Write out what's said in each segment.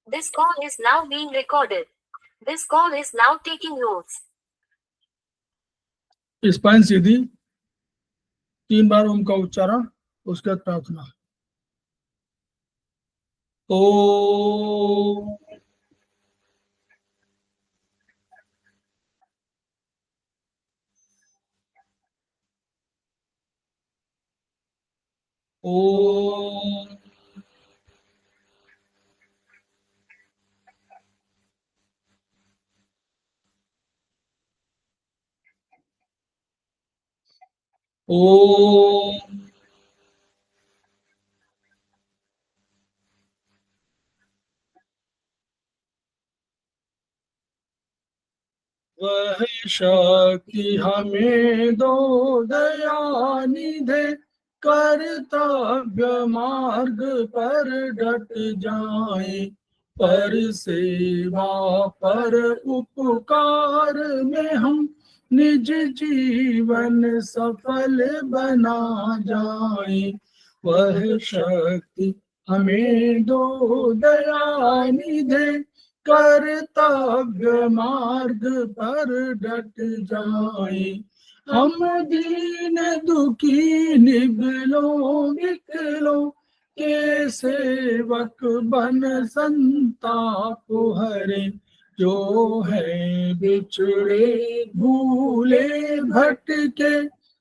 This call is now being recorded. This call is now taking notes. Spine सीधी, 3 बार ओम का उच्चारण, उसके बाद प्रार्थना। ओ ओ ओ वह शक्ति हमें दो दयानिधे, कर्तव्य मार्ग पर डट जाए, पर सेवा पर उपकार में हम निज जीवन सफल बना जाए। वह शक्ति हमें दो दयानिधे, कर्तव्य मार्ग पर डट जाए। हम दीन दुखी निगलों विकलों के सेवक बन संताप हरे, जो है बिछड़े भूले भटके,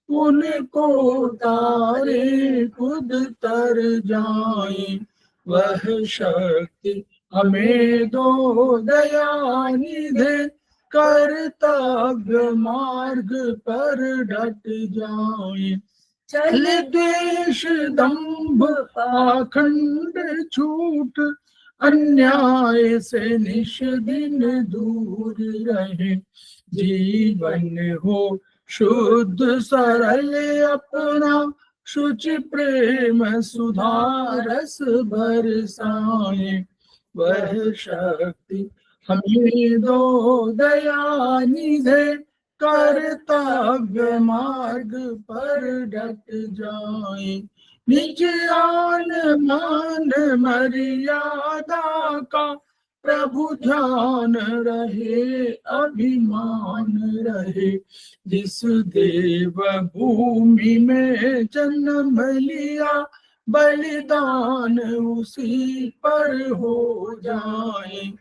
उनको तारे खुद तर जाए। वह शक्ति हमें दो दयानिधे, कर्तव्य मार्ग पर डट जाए। चले द्वेष दंभ पाखंड छूट, अन्याय से निश दिन दूर रहे। जीवन हो शुद्ध सरल अपना, शुचि प्रेम सुधारस बरसाए। वह शक्ति हमें दो दयानिधे, कर्तव्य मार्ग पर डट जाए। निज आन मान मर्यादा का प्रभु ध्यान रहे, अभिमान रहे। जिस देव भूमि में जन्म लिया, बलिदान उसी पर हो जाए।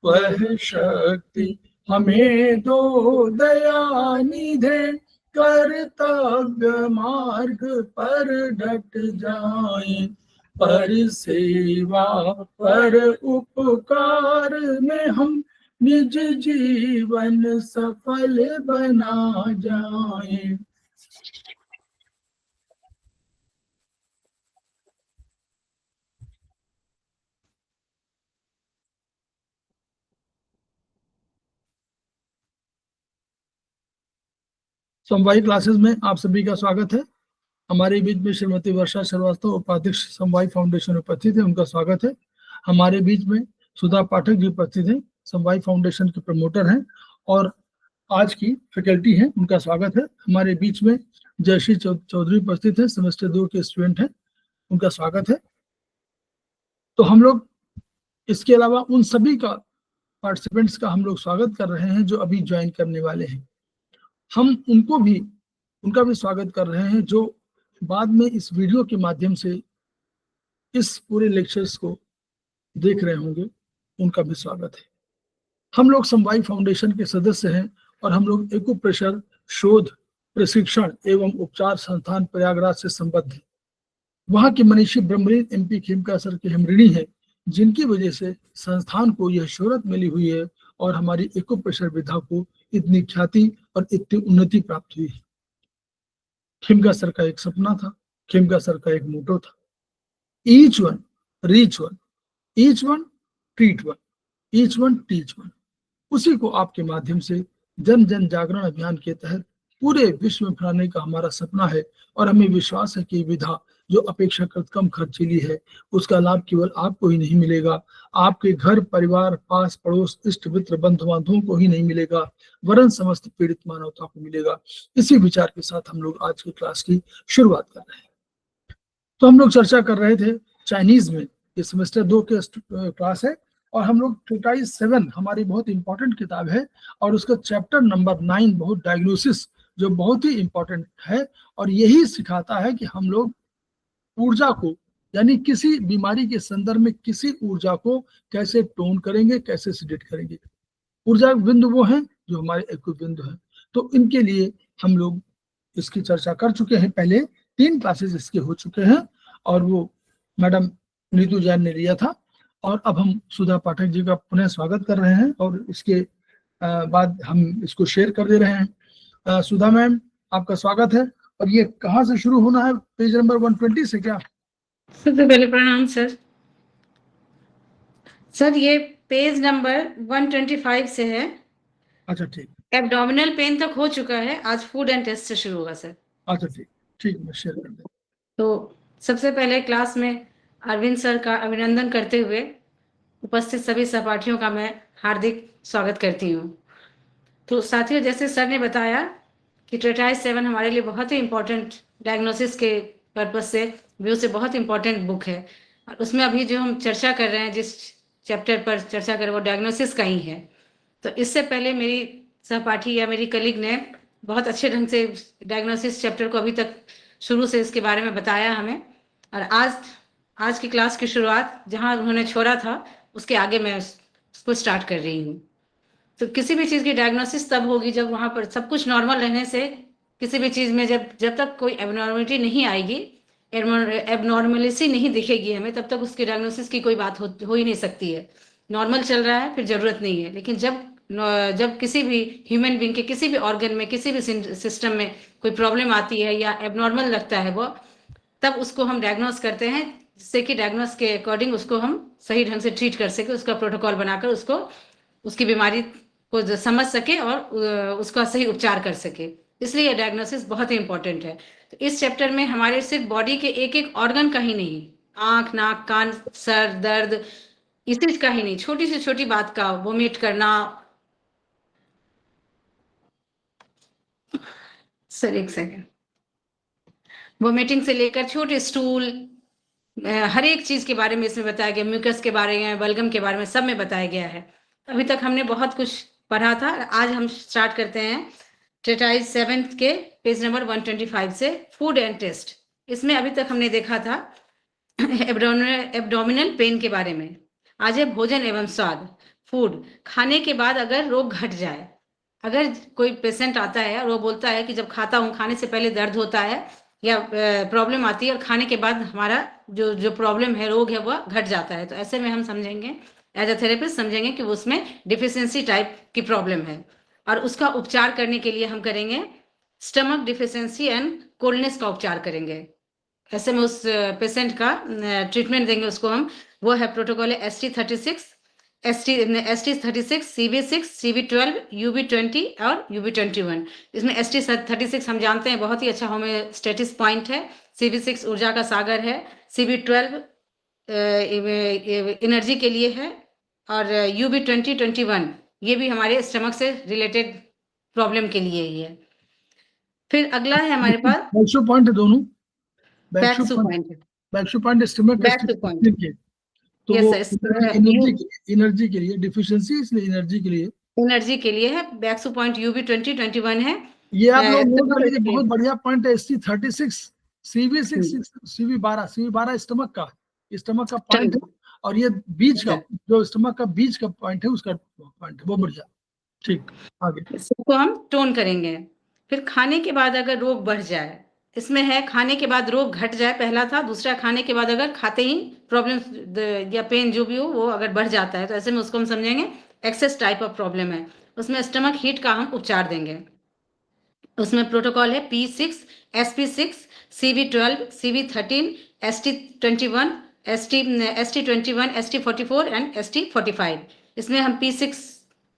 वह शक्ति हमें दो दयानिधे, कर्तव्य मार्ग पर डट जाए। पर सेवा पर उपकार में हम निज जीवन सफल बना जाए। समवायी क्लासेस में आप सभी का स्वागत है। हमारे बीच में श्रीमती वर्षा श्रीवास्तव, उपाध्यक्ष समवायी फाउंडेशन उपस्थित है, उनका स्वागत है। हमारे बीच में सुधा पाठक जी उपस्थित हैं, समवायी फाउंडेशन के प्रमोटर हैं और आज की फैकल्टी हैं, उनका स्वागत है। हमारे बीच में जयश्री चौधरी उपस्थित है, सेमेस्टर 2 के स्टूडेंट हैं, उनका स्वागत है। तो हम लोग इसके अलावा उन सभी का पार्टिसिपेंट्स का हम लोग स्वागत कर रहे हैं जो अभी ज्वाइन करने वाले हैं। हम उनका भी स्वागत कर रहे हैं जो बाद में इस वीडियो के माध्यम से इस पूरे लेक्चर्स को देख रहे होंगे, उनका भी स्वागत है। हम लोग समवायी फाउंडेशन के सदस्य हैं और हम लोग एक्यूप्रेशर शोध प्रशिक्षण एवं उपचार संस्थान प्रयागराज से संबद्ध हैं। वहां के मनीषी ब्रह्मलीन MP खेमका सर के हम ऋणी हैं, जिनकी वजह से संस्थान को यह शोहरत मिली हुई है और हमारी एक्यूप्रेशर विधा को इतनी ख्याति और इतनी उन्नति प्राप्त हुई है। खेमका सर का एक सपना था, खेमका सर का एक मोटो था, each one reach one, each one treat one, each one teach one. उसी को आपके माध्यम से जन जन जागरण अभियान के तहत पूरे विश्व में फैलाने का हमारा सपना है और हमें विश्वास है कि विधा जो अपेक्षाकृत कम खर्चीली है, उसका लाभ केवल आपको ही नहीं मिलेगा, आपके घर परिवार पास पड़ोस इष्ट मित्र बंधु बांधवों को ही नहीं मिलेगा, वरन समस्त पीड़ित मानवता को मिलेगा। इसी विचार के साथ हम लोग आज की क्लास की शुरुआत कर रहे हैं। तो हम लोग चर्चा कर रहे थे चाइनीज में, ये सेमेस्टर 2 के क्लास है और हम लोग ट्रीटाइज 7 हमारी बहुत इंपॉर्टेंट किताब है और उसका चैप्टर नंबर 9 बहुत डायग्नोसिस जो बहुत ही इंपॉर्टेंट है और यही सिखाता है कि हम लोग ऊर्जा को यानी किसी बीमारी के संदर्भ में किसी ऊर्जा को कैसे टोन करेंगे, कैसे सेडेट करेंगे। ऊर्जा बिंदु वो है जो हमारे एक्व बिंदु है। तो इनके लिए हम लोग इसकी चर्चा कर चुके हैं, पहले 3 क्लासेस इसके हो चुके हैं और वो मैडम नीतू जैन ने लिया था और अब हम सुधा पाठक जी का पुनः स्वागत कर रहे हैं और इसके बाद हम इसको शेयर कर दे रहे हैं। सुधा मैम आपका स्वागत है और ये कहाँ से शुरू होना है, पेज नंबर 120 से क्या? सबसे पहले प्रणाम सर। सर ये पेज नंबर 125 से है। अच्छा ठीक, एब्डोमिनल पेन तक हो चुका है, आज फूड एंड टेस्ट से शुरू होगा सर। अच्छा ठीक ठीक, मैं शेयर कर दूँ। तो सबसे पहले क्लास में अरविंद सर का अभिनंदन करते हुए उपस्थित सभी सहपाठियों का मैं हार्दिक स्वागत करती हूँ। तो साथियों, जैसे सर ने बताया कि ट्रीटाइज 7 हमारे लिए बहुत ही इम्पोर्टेंट डायग्नोसिस के पर्पज से व्यू से बहुत इम्पोर्टेंट बुक है और उसमें अभी जो हम चर्चा कर रहे हैं, जिस चैप्टर पर चर्चा कर रहे हैं वो डायग्नोसिस का ही है। तो इससे पहले मेरी सहपाठी या मेरी कलीग ने बहुत अच्छे ढंग से डायग्नोसिस चैप्टर को अभी तक शुरू से इसके बारे में बताया हमें और आज की क्लास की शुरुआत जहाँ उन्होंने छोड़ा था उसके आगे मैं उसको स्टार्ट कर रही हूँ। तो किसी भी चीज़ की डायग्नोसिस तब होगी जब वहाँ पर सब कुछ नॉर्मल रहने से किसी भी चीज़ में जब तक कोई एबनॉर्मलिटी नहीं आएगी, एबनॉर्मलिटी नहीं दिखेगी हमें, तब तक उसकी डायग्नोसिस की कोई बात हो ही नहीं सकती है। नॉर्मल चल रहा है फिर ज़रूरत नहीं है, लेकिन जब किसी भी ह्यूमन बीइंग के किसी भी ऑर्गन में किसी भी सिस्टम में कोई प्रॉब्लम आती है या एबनॉर्मल लगता है वो, तब उसको हम डायग्नोस करते हैं, जिससे कि डायग्नोस के अकॉर्डिंग उसको हम सही ढंग से ट्रीट कर सके, उसका प्रोटोकॉल बनाकर उसको उसकी बीमारी को समझ सके और उसका सही उपचार कर सके। इसलिए यह डायग्नोसिस बहुत ही इंपॉर्टेंट है। तो इस चैप्टर में हमारे सिर्फ बॉडी के एक एक ऑर्गन का ही नहीं, आंख, नाक, कान, सर दर्द, इस चीज का ही नहीं, छोटी से छोटी बात का, वोमिट करना, सर एक सेकेंड, वोमिटिंग से लेकर छोटे स्टूल, हर एक चीज के बारे में इसमें बताया गया, म्यूकस के बारे में, बलगम के बारे में, सब में बताया गया है। अभी तक हमने बहुत कुछ पढ़ा था, आज हम स्टार्ट करते हैं ट्रीटाइज 7 के पेज नंबर 125 से फूड एंड टेस्ट। इसमें अभी तक हमने देखा था एब्डोमिनल पेन के बारे में। आज है भोजन एवं स्वाद, फूड। खाने के बाद अगर रोग घट जाए, अगर कोई पेशेंट आता है और वो बोलता है कि जब खाता हूँ खाने से पहले दर्द होता है या प्रॉब्लम आती है और खाने के बाद हमारा जो प्रॉब्लम है, रोग है, वह घट जाता है, तो ऐसे में हम समझेंगे, एज अ थेरेपिस्ट समझेंगे कि उसमें डिफिशियंसी टाइप की प्रॉब्लम है और उसका उपचार करने के लिए हम करेंगे स्टमक डिफिशियंसी एंड कोल्डनेस का उपचार करेंगे। ऐसे में उस पेशेंट का ट्रीटमेंट देंगे उसको हम। वो है प्रोटोकॉल है ST36, CV6, CV12, UB20 और UB21। इसमें ST36 हम जानते हैं बहुत ही अच्छा होम्योस्टेटिस पॉइंट है, CV6 ऊर्जा का सागर है, CV12 एनर्जी के लिए है और UB21 ये भी हमारे स्टमक से रिलेटेड प्रॉब्लम के लिए ही है। फिर अगला है हमारे पास बैक्सो पॉइंट है, दोनों बैक्सो पॉइंट है, बैक्सो पॉइंट स्टमक बैक्सो पॉइंट के, तो यस एनर्जी के लिए डिफिशिएंसी, इसलिए एनर्जी के लिए है। बैक्सो पॉइंट UB20-21 है। ये आप लोग नोट कर लीजिए, बहुत बढ़िया पॉइंट है। ST36, CV6, CV12 स्टमक का पॉइंट है और ये बीच का जो स्टमक का बीच का पॉइंट है उसका पॉइंट है, वो बढ़िया। ठीक, आगे इसको हम टोन करेंगे। फिर खाने के बाद अगर रोग बढ़ जाए, इसमें है खाने के बाद रोग घट जाए, पहला था। दूसरा, खाने के बाद अगर खाते ही प्रॉब्लम या पेन जो भी हो वो अगर बढ़ जाता है, तो ऐसे में उसको हम समझेंगे एक्सेस टाइप ऑफ प्रॉब्लम है। उसमें स्टमक हीट का हम उपचार देंगे। उसमें प्रोटोकॉल है P6, SP6, CV12, CV13, ST21, ST21, ST44 and ST45। इसमें हम P6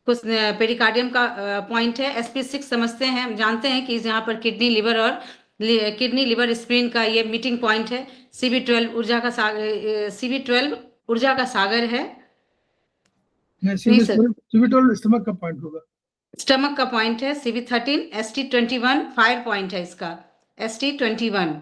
कुछ पेरिकार्डियम का पॉइंट है। SP6 समझते हैं, हम जानते हैं कि यहाँ पर किडनी लिवर स्प्लीन का ये मीटिंग पॉइंट है। CV12 ऊर्जा का सागर है। CV12 स्टमक का पॉइंट होगा, स्टमक का पॉइंट है। CV13, ST21 फायर पॉइंट है इसका, ST21।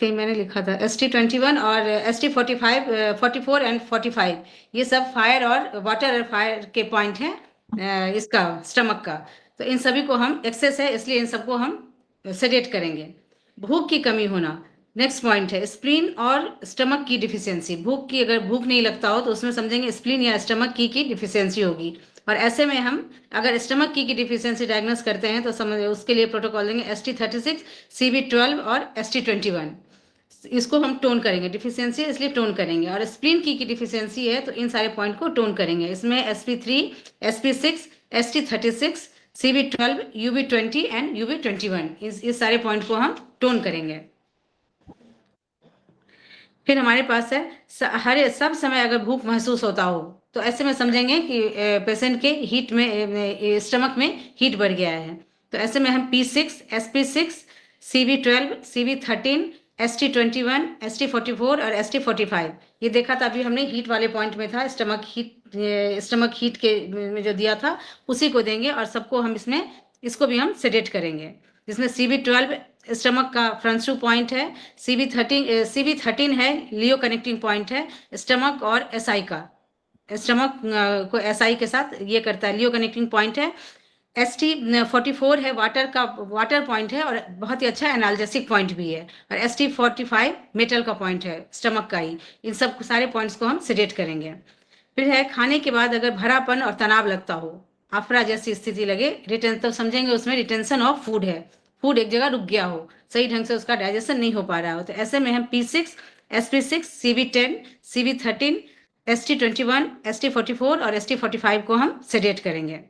कहीं मैंने लिखा था ST21 और ST45, 44 एंड 45, ये सब फायर और वाटर और फायर के पॉइंट हैं इसका स्टमक का। तो इन सभी को हम एक्सेस है, इसलिए इन सबको हम सेडेट करेंगे। भूख की कमी होना, नेक्स्ट पॉइंट है स्प्लीन और स्टमक की डिफिशियंसी। अगर भूख नहीं लगता हो तो उसमें समझेंगे स्प्लीन या स्टमक की डिफिशियंसी होगी। और ऐसे में हम अगर स्टमक की डिफिशियंसी डायग्नोस करते हैं तो समझ उसके लिए प्रोटोकॉल देंगे ST36, CB12 और ST21। इसको हम टोन करेंगे, डिफिशियंसी इसलिए टोन करेंगे। और स्प्लीन की डिफिशियंसी है तो इन सारे पॉइंट को टोन करेंगे। इसमें SP3, SP6, ST36, CB12, UB20 and UB21, इस सारे पॉइंट को हम टोन करेंगे। फिर हमारे पास है हर सब समय अगर भूख महसूस होता हो तो ऐसे में समझेंगे कि पेशेंट के हीट में स्टमक में हीट बढ़ गया है। तो ऐसे में हम P6, SP6, CB12, CB13, ST21, ST44 और ST45, ये देखा था अभी हमने हीट वाले पॉइंट में था, स्टमक हीट के में जो दिया था उसी को देंगे। और सबको हम इसको भी हम सेडेट करेंगे, जिसमें CB12 स्टमक का फ्रंट पॉइंट है, CB13 है लियो कनेक्टिंग पॉइंट है स्टमक और SI का। स्टमक को SI के साथ ये करता है, लियो कनेक्टिंग पॉइंट है। ST44 है वाटर पॉइंट है और बहुत ही अच्छा एनाल्जेसिक पॉइंट भी है। और ST45 मेटल का पॉइंट है स्टमक का ही। इन सब सारे पॉइंट्स को हम सेडेट करेंगे। फिर है खाने के बाद अगर भरापन और तनाव लगता हो, अफरा जैसी स्थिति लगे, तो समझेंगे उसमें रिटेंशन ऑफ फूड है, फूड एक जगह रुक गया हो, सही ढंग से उसका डाइजेशन नहीं हो पा रहा हो। तो ऐसे में हम P6, SP6, CB10, CB13, ST21, ST44 और ST45 को हम सेडेट करेंगे।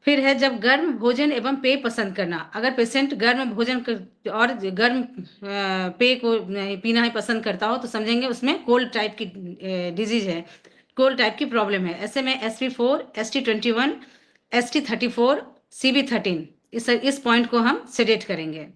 फिर है जब गर्म भोजन एवं पेय पसंद करना। अगर पेशेंट गर्म भोजन और गर्म पेय को पीना ही पसंद करता हो तो समझेंगे उसमें कोल्ड टाइप की डिजीज है, कोल्ड टाइप की प्रॉब्लम है। ऐसे में SP4, ST21, ST34, CB13, इस पॉइंट को हम सेडेट करेंगे।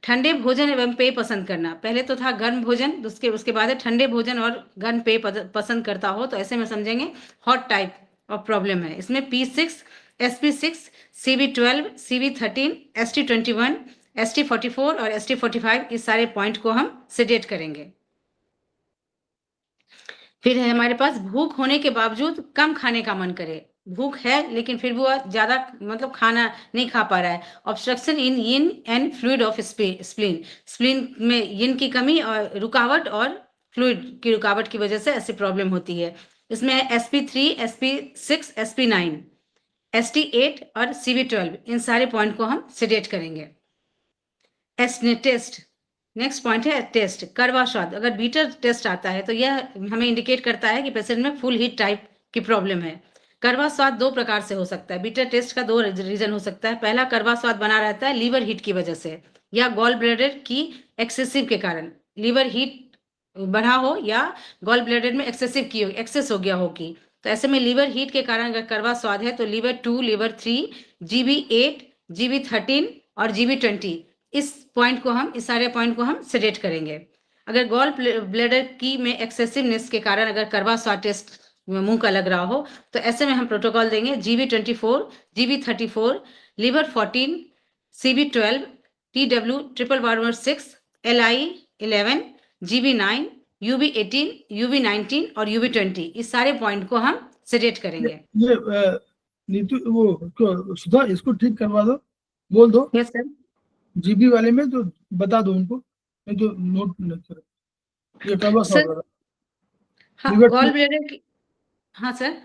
ठंडे भोजन एवं पेय पसंद करना, पहले तो था गर्म भोजन, उसके बाद है ठंडे भोजन और गर्म पेय पसंद करता हो तो ऐसे में समझेंगे हॉट टाइप ऑफ प्रॉब्लम है। इसमें P6, SP6, CB12, CB13, ST21, ST44 और ST45, इस सारे पॉइंट को हम सेडेट करेंगे। फिर है हमारे पास भूख होने के बावजूद कम खाने का मन करे, भूख है लेकिन फिर भी वह ज्यादा खाना नहीं खा पा रहा है। Obstruction in yin and fluid of spleen में यिन की कमी और रुकावट और फ्लूइड की रुकावट की वजह से ऐसी प्रॉब्लम होती है। इसमें SP3, SP6, SP9, ST8 और CB12, इन सारे पॉइंट को हम सेडेट करेंगे। टेस्ट, नेक्स्ट पॉइंट है टेस्ट, कड़वा स्वाद। अगर बीटर टेस्ट आता है तो यह हमें इंडिकेट करता है कि पेशेंट में फुल हीट टाइप की प्रॉब्लम है। कड़वा स्वाद दो प्रकार से हो सकता है, बीटर टेस्ट का दो रीजन हो सकता है। पहला, कड़वा स्वाद बना रहता है लीवर हीट की वजह से या गॉल ब्लैडर की एक्सेसिव के कारण, लीवर हीट बढ़ा हो या गॉल ब्लैडर में एक्सेस हो गया होगी। तो ऐसे में लीवर हीट के कारण अगर कड़वा स्वाद है तो लीवर 2, लीवर 3, GB8, GB13 और GB20, इस सारे पॉइंट को हम सेडेट करेंगे। अगर गॉल ब्लैडर की में एक्सेसिवनेस के कारण अगर कड़वा स्वाद टेस्ट मुंह का लग रहा हो तो ऐसे में हम प्रोटोकॉल देंगे GB24, GB34, liver 14, CB12, TW 666, LI11, GB9, UB18, UB19 और UB20, इस सारे पॉइंट को हम सेडेट करेंगे। ये नीतू सुधा इसको ठीक करवा दो, बोल दो। Yes sir. GB वाले में तो बता दो उनको, मैं तो नोट नहीं कर ये करवा सर। हाँ, गॉल ब्लैडर की, हाँ सर,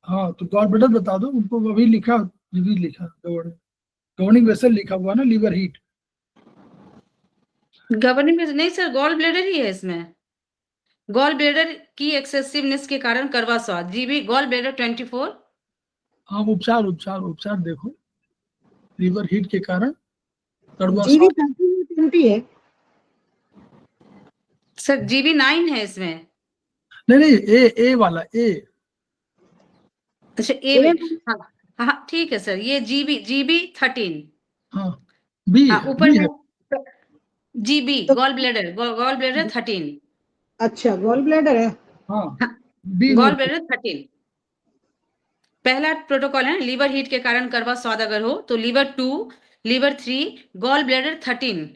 हाँ तो गॉल ब्लैडर बता दो उनको, अभी लिखा GB लिखा गवर्निंग वेसल लिखा हुआ ना, लीवर हीट गवर्निंग में नहीं सर, गॉल ब्लैडर ही है इसमें। गॉल ब्लैडर की एक्सेसिवनेस के कारण कड़वा स्वाद, GB गॉल ब्लैडर 24। हाँ उपचार देखो, लीवर हीट के कारण कड़वा GB स्वाद 20 है सर, GB9 है इसमें। नहीं ए वाला ए, अच्छा ए में, हाँ ठीक है सर, ये GB 13, हाँ बी हाँ ऊपर बी में है। GB gall bladder 13। अच्छा, गॉल ब्लैडर है। हाँ बी गॉल ब्लैडर 13 पहला प्रोटोकॉल है। लीवर हीट के कारण कड़वा स्वाद अगर हो तो liver 2, liver 3, gall bladder 13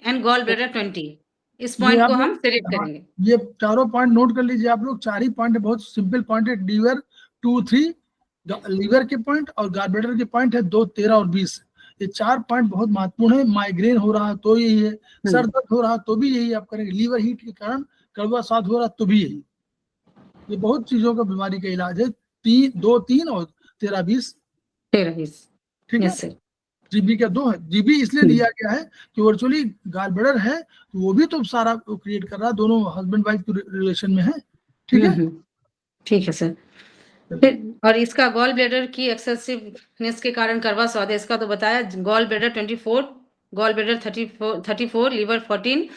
and gall bladder 20, इस ये पॉइंट आप को लोग- हम सिलेक्ट हाँ, करेंगे। ये चारों पॉइंट नोट कर लीजिए आप लोग। 4 ही पॉइंट है, बहुत सिंपल पॉइंट है। लीवर 2, 3 लीवर के पॉइंट और गार्बेटर के पॉइंट है 2, 13 और 20। ये 4 पॉइंट बहुत महत्वपूर्ण है। माइग्रेन हो रहा है तो यही है, सर दर्द हो रहा तो भी यही आप करेंगे, लीवर हीट के कारण कड़वा स्वाद हो रहा तो भी यही। ये बहुत चीजों का बीमारी का इलाज है। 2, 3 और 13, 20। 13-20। ठीक है। Yes sir. जीबी का 2 है। जीबी इसलिए लिया गया है कि वर्चुअली गालब्लैडर है तो वो भी तो सारा क्रिएट कर रहा है, दोनों हस्बैंड वाइफ के रिलेशन में है। ठीक है। ठीक है सर। फिर और इसका गॉल ब्लैडर की एक्सेसिवनेस के कारण कड़वा स्वाद है, इसका तो बताया। Gall bladder 24, gall bladder 34, liver 14,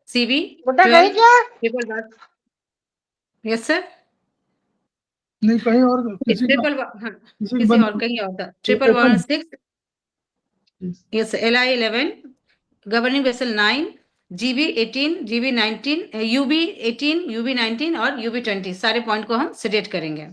CB 12। Yes sir. नहीं कहीं और किसी का, किसी बंद और कहीं और था। open 6, yes LI 11, governing vessel 9, GB 18, GB 19, UB 18, UB 19 और UB 20, सारे पॉइंट को हम सिलेक्ट करेंगे।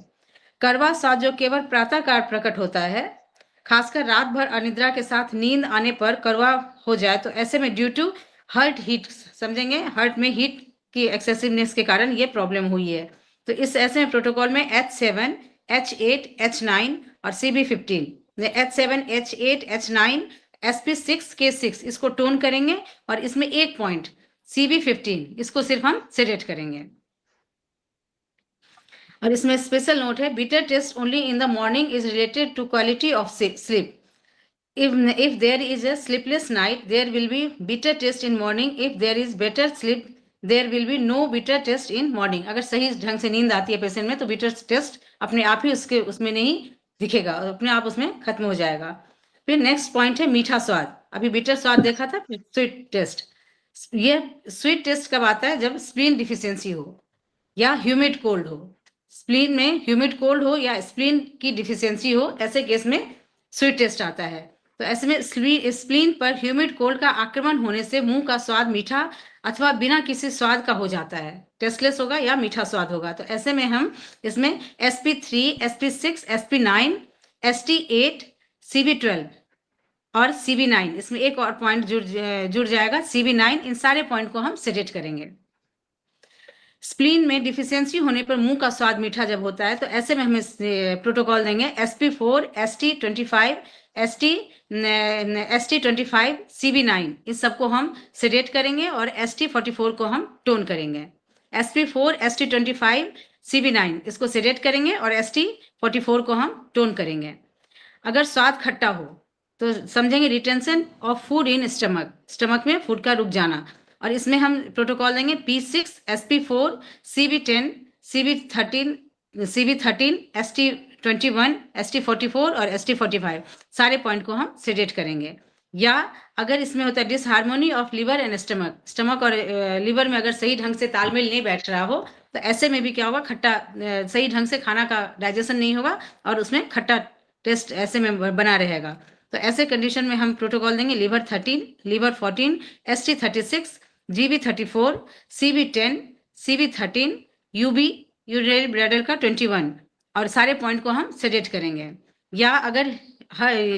कड़वा स्वाद जो केवल प्रातःकाल प्रकट होता है, खासकर रात भर अनिद्रा के साथ नींद आने पर कड़वा हो जाए, तो ऐसे में ड्यू टू हार्ट हीट, समझेंगे हार्ट में हीट की एक्सेसिवनेस के कारण ये प्रॉब्लम हुई है। तो इस ऐसे में प्रोटोकॉल में H7, H8, H9 और CB15, H7, H8, H9, SP6, K6 इसको टोन करेंगे और इसमें एक पॉइंट CB15 इसको सिर्फ हम सिलेक्ट करेंगे। और इसमें स्पेशल नोट है, bitter taste only in the morning is related to quality of sleep. If there is a sleepless night, there will be bitter taste in morning. If there is better sleep, there will be no bitter taste in morning. अगर सही ढंग से नींद आती है patient में तो bitter taste अपने आप ही उसमें नहीं दिखेगा, अपने आप उसमें खत्म हो जाएगा। फिर नेक्स्ट पॉइंट है मीठा स्वाद। अभी बिटर स्वाद देखा था, स्वीट टेस्ट। ये स्वीट टेस्ट कब आता है? जब स्प्लीन डिफिशियंसी हो या ह्यूमिड कोल्ड हो। स्प्लीन में ह्यूमिड कोल्ड हो या स्प्लीन की डिफिशियंसी हो, ऐसे केस में स्वीट टेस्ट आता है। तो ऐसे में स्प्लीन पर ह्यूमिड कोल्ड का आक्रमण होने से मुंह का स्वाद मीठा अथवा बिना किसी स्वाद का हो जाता है, टेस्टलेस होगा या मीठा स्वाद होगा। तो ऐसे में हम इसमें SP3, SP6, SP9, ST8, CB12 और CB9, इसमें एक और पॉइंट जुड़ जाएगा CB9। इन सारे पॉइंट को हम सिलेक्ट करेंगे। स्प्लीन में डिफिशियंसी होने पर मुंह का स्वाद मीठा जब होता है, तो ऐसे में हमें प्रोटोकॉल देंगे SP4, ST25, ST25, CB9, इस सबको हम सिलेक्ट करेंगे और ST44 को हम टोन करेंगे। SP4, ST25, CB9 इसको सिलेक्ट करेंगे और ST44 को हम टोन करेंगे। अगर स्वाद खट्टा हो तो समझेंगे retention of food in stomach, stomach में फूड का रुक जाना। और इसमें हम प्रोटोकॉल देंगे P6, SP4, CB10, CB13, ST21, ST44 और ST45, सारे पॉइंट को हम सिलेक्ट करेंगे। या अगर इसमें होता है disharmony of liver and stomach, stomach और लिवर में अगर सही ढंग से तालमेल नहीं बैठ रहा हो, तो ऐसे में भी क्या होगा, खट्टा सही ढंग से खाना का डाइजेशन नहीं होगा और उसमें खट्टा टेस्ट ऐसे में बना रहेगा। तो ऐसे कंडीशन में हम प्रोटोकॉल देंगे liver 13, liver 14, ST36, GB34, CB10, CB13, UB urinary bladder का 21, और सारे पॉइंट को हम सिलेक्ट करेंगे। या अगर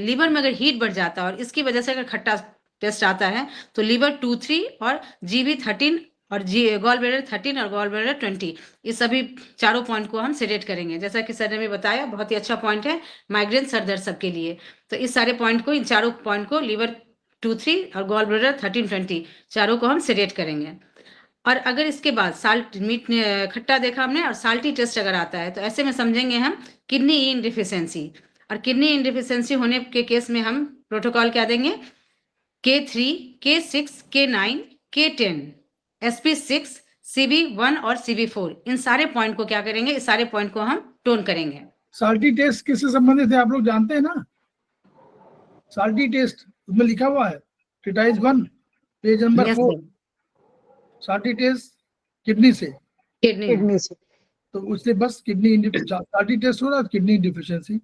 लीवर में अगर हीट बढ़ जाता है और इसकी वजह से अगर खट्टा टेस्ट आता है, तो लिवर 2, 3 और GB13 और गॉल ब्लैडर 13 और गॉल ब्लैडर 20, इस सभी चारों पॉइंट को हम सिलेक्ट करेंगे। जैसा कि सर ने भी बताया, बहुत ही अच्छा पॉइंट है माइग्रेन सर दर्द सबके लिए। तो इस सारे पॉइंट को, इन चारों पॉइंट को, लिवर 2, 3 और गॉल ब्लैडर 13, 20, चारों को हम सिलेक्ट करेंगे। और अगर इसके बाद साल्ट मीट खट्टा देखा हमने और साल्टी टेस्ट अगर आता है, तो ऐसे में समझेंगे हम किडनी इन डिफिशियंसी। और किडनी इन डिफिशियंसी होने के केस में हम प्रोटोकॉल क्या देंगे, K3, K6, K9, K10, SP6, CB1 और CB4, इन सारे पॉइंट को क्या करेंगे, इस सारे पॉइंट को हम टोन करेंगे। साल्टी टेस्ट किससे संबंधित है आप लोग जानते हैं ना? साल्टी टेस्ट उसमें लिखा हुआ है, treatise 1 page number 4। Salty taste kidney से, किडनी से, तो उससे बस किडनी साल्टी टेस्ट हो रहा है, किडनी डिफिशियंसी।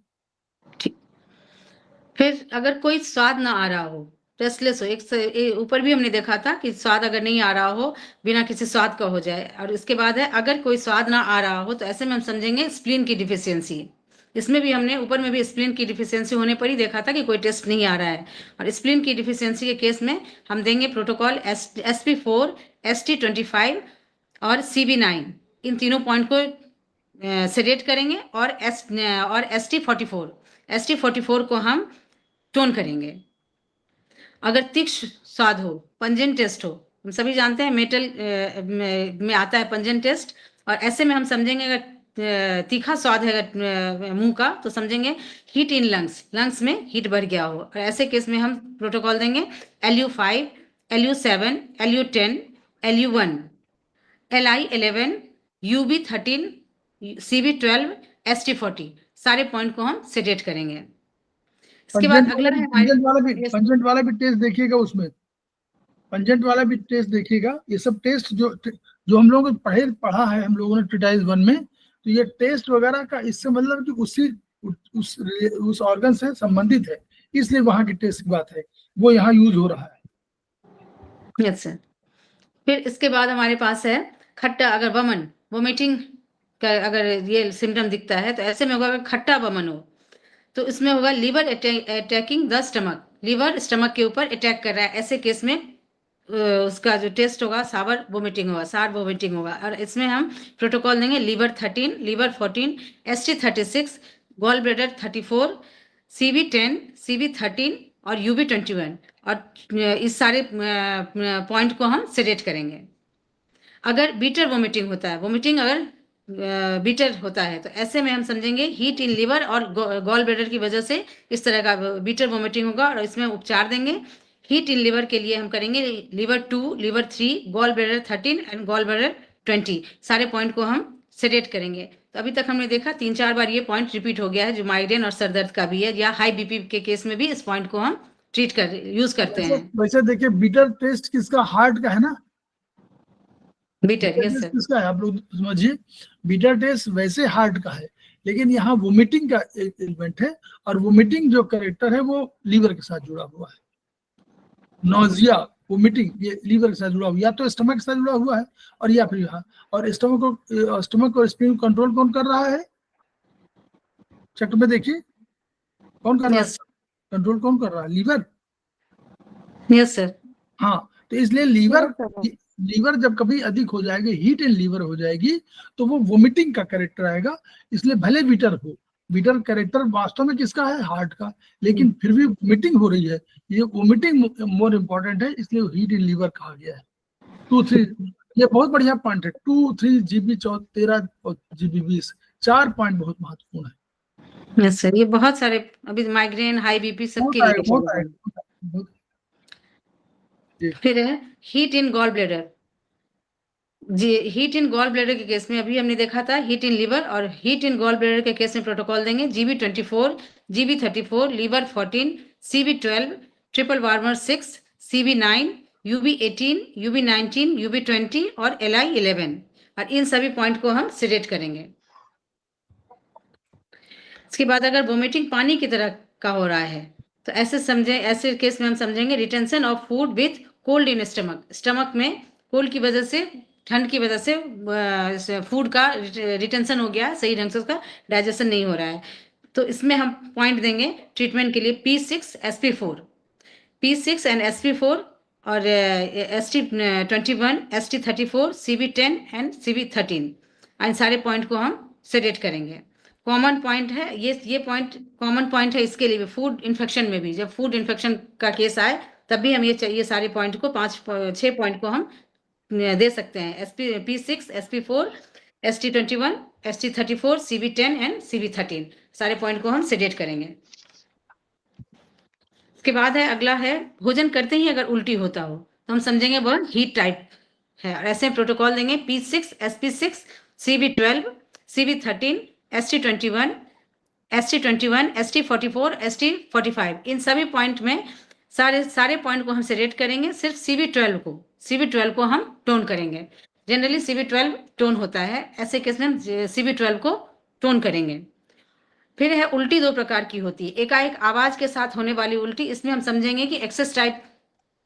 फिर अगर कोई स्वाद ना आ रहा हो, टेस्टलेस हो, एक ऊपर भी हमने देखा था कि स्वाद अगर नहीं आ रहा हो, बिना किसी स्वाद का हो जाए। और इसके बाद है अगर कोई स्वाद ना आ रहा हो, तो ऐसे में हम समझेंगे स्प्लीन की डिफिशियंसी। इसमें भी हमने ऊपर में भी स्प्लीन की डिफिशियंसी होने पर ही देखा था कि कोई टेस्ट नहीं आ रहा है। और स्प्लीन की डिफिशियंसी के केस में हम देंगे प्रोटोकॉल SP4, ST25 और CB9, इन तीनों पॉइंट को सेलेक्ट करेंगे और ST44 को हम टोन करेंगे। अगर तीक्ष्ण स्वाद हो, पंजेंट टेस्ट हो, हम सभी जानते हैं मेटल में आता है पंजेंट टेस्ट, और ऐसे में हम समझेंगे अगर तीखा स्वाद है अगर मुंह का, तो समझेंगे हीट इन लंग्स, लंग्स में हीट बढ़ गया हो, और ऐसे केस में हम प्रोटोकॉल देंगे LU5, LU7, LU10, LU1, LI11, UB13, CB12, ST40, सारे पॉइंट को हम सेलेक्ट करेंगे। इसके बाद अगला है पंजेंट वाला भी टेस्ट देखिएगा, उसमें पंजेंट वाला भी टेस्ट देखिएगा। ये सब टेस्ट जो हम लोगों ने पढ़ा है हम लोगों ने ट्रीटाइज 1 में, तो ये टेस्ट वगैरह का इससे मतलब कि उस ऑर्गन से संबंधित है, इसलिए वहां की टेस्ट की बात है, वो यहाँ यूज हो रहा है। Yes sir. फिर इसके बाद हमारे पास है खट्टा, अगर वमन, वोमिटिंग का अगर ये सिम्टम दिखता है, तो ऐसे में होगा अगर खट्टा वमन हो, तो इसमें होगा liver attacking the stomach, liver stomach के ऊपर अटैक कर रहा है, ऐसे केस में उसका जो टेस्ट होगा सार वोमिटिंग होगा, और इसमें हम प्रोटोकॉल देंगे liver 13, liver 14, ST36, gall bladder 34, CB10, CB13 और UB21, और इस सारे पॉइंट को हम सेलेक्ट करेंगे। अगर बीटर वोमिटिंग होता है, वोमिटिंग अगर बीटर होता है, तो ऐसे में हम समझेंगे हीट इन लीवर और गॉल ब्लैडर की वजह से इस तरह का बीटर वोमिटिंग होगा, और इसमें उपचार देंगे। हीट इन लीवर के लिए हम करेंगे liver 2, liver 3, gall bladder 13 and gall bladder 20, सारे पॉइंट को हम सेलेक्ट करेंगे। तो अभी तक हमने देखा 3-4 बार ये पॉइंट रिपीट हो गया है, जो माइग्रेन और सरदर्द का भी है, या हाई बीपी के केस में भी इस पॉइंट को हम यूज करते हैं। वैसे देखिए बीटर टेस्ट किसका, हार्ट का है ना, बीटर, यस सर, किसका है आप लोग समझिए, बीटर टेस्ट वैसे हार्ट का है, लेकिन यहाँ वोमिटिंग का एलिमेंट है, और वोमिटिंग जो कैरेक्टर है वो लीवर के साथ जुड़ा हुआ है। नोजिया, वोमिटिंग, ये लीवर के साथ जुड़ा हुआ, या तो स्टमक के साथ जुड़ा हुआ है, और या फिर यहाँ, और स्टमक को स्प्लीन कंट्रोल कौन कर रहा है, चट में देखिए कौन कर रहा है, कंट्रोल कौन कर रहा है, लीवर। Yes sir. हाँ, तो इसलिए लीवर जब कभी अधिक हो जाएगी, हीट इन लीवर हो जाएगी, तो वो वोमिटिंग का कैरेक्टर आएगा। इसलिए भले बीटर हो, बीटर कैरेक्टर वास्तव में किसका है, हार्ट का, लेकिन फिर भी वोमिटिंग हो रही है, ये वोमिटिंग मोर इम्पोर्टेंट है, इसलिए हीट इन लीवर कहा गया है। 2-3, ये बहुत बढ़िया पॉइंट है, 2-3 GB 13 और GB 20, 4 पॉइंट बहुत महत्वपूर्ण है। यस सर, ये बहुत सारे अभी माइग्रेन, हाई बीपी सबके लिए। फिर है हीट इन गॉल ब्लैडर। जी, हीट इन गॉल ब्लैडर के केस में अभी हमने देखा था हीट इन लीवर, और हीट इन गॉल ब्लैडर के केस में प्रोटोकॉल देंगे GB24, GB34, liver 14, CB12, triple warmer 6, CB9, UB18, UB19, UB20 और LI11, और इन सभी पॉइंट को हम सिलेक्ट करेंगे। इसके बाद अगर वोमिटिंग पानी की तरह का हो रहा है, तो ऐसे केस में हम समझेंगे retention of food with cold in stomach, stomach में कोल्ड की वजह से, ठंड की वजह से फूड का रिटेंशन हो गया है, सही ढंग से उसका डाइजेशन नहीं हो रहा है, तो इसमें हम पॉइंट देंगे ट्रीटमेंट के लिए P6, SP4, P6 and SP4 और ST21, ST34, CB10 and CB13, इन सारे पॉइंट को हम सेलेक्ट करेंगे। कॉमन पॉइंट है ये पॉइंट कॉमन पॉइंट है इसके लिए फूड इन्फेक्शन में भी, जब फूड इन्फेक्शन का केस आए तब भी हम ये सारे पॉइंट को 5-6 पॉइंट को हम दे सकते हैं। P6, SP4, ST21, ST34, CB10 and CB13, सारे पॉइंट को हम सेलेक्ट करेंगे। इसके बाद है अगला है भोजन करते ही अगर उल्टी होता हो, तो हम समझेंगे वह हीट टाइप है, और ऐसे प्रोटोकॉल देंगे P6, SP6, CB12, CB13, ST21, ST44, ST45, इन सभी पॉइंट में सारे पॉइंट को हम सेलेक्ट करेंगे, सिर्फ CB12 को हम टोन करेंगे। जनरली CB12 टोन होता है, ऐसे केस में हम CB12 को टोन करेंगे। फिर है उल्टी 2 प्रकार की होती है, एकाएक आवाज के साथ होने वाली उल्टी, इसमें हम समझेंगे कि एक्सेस टाइप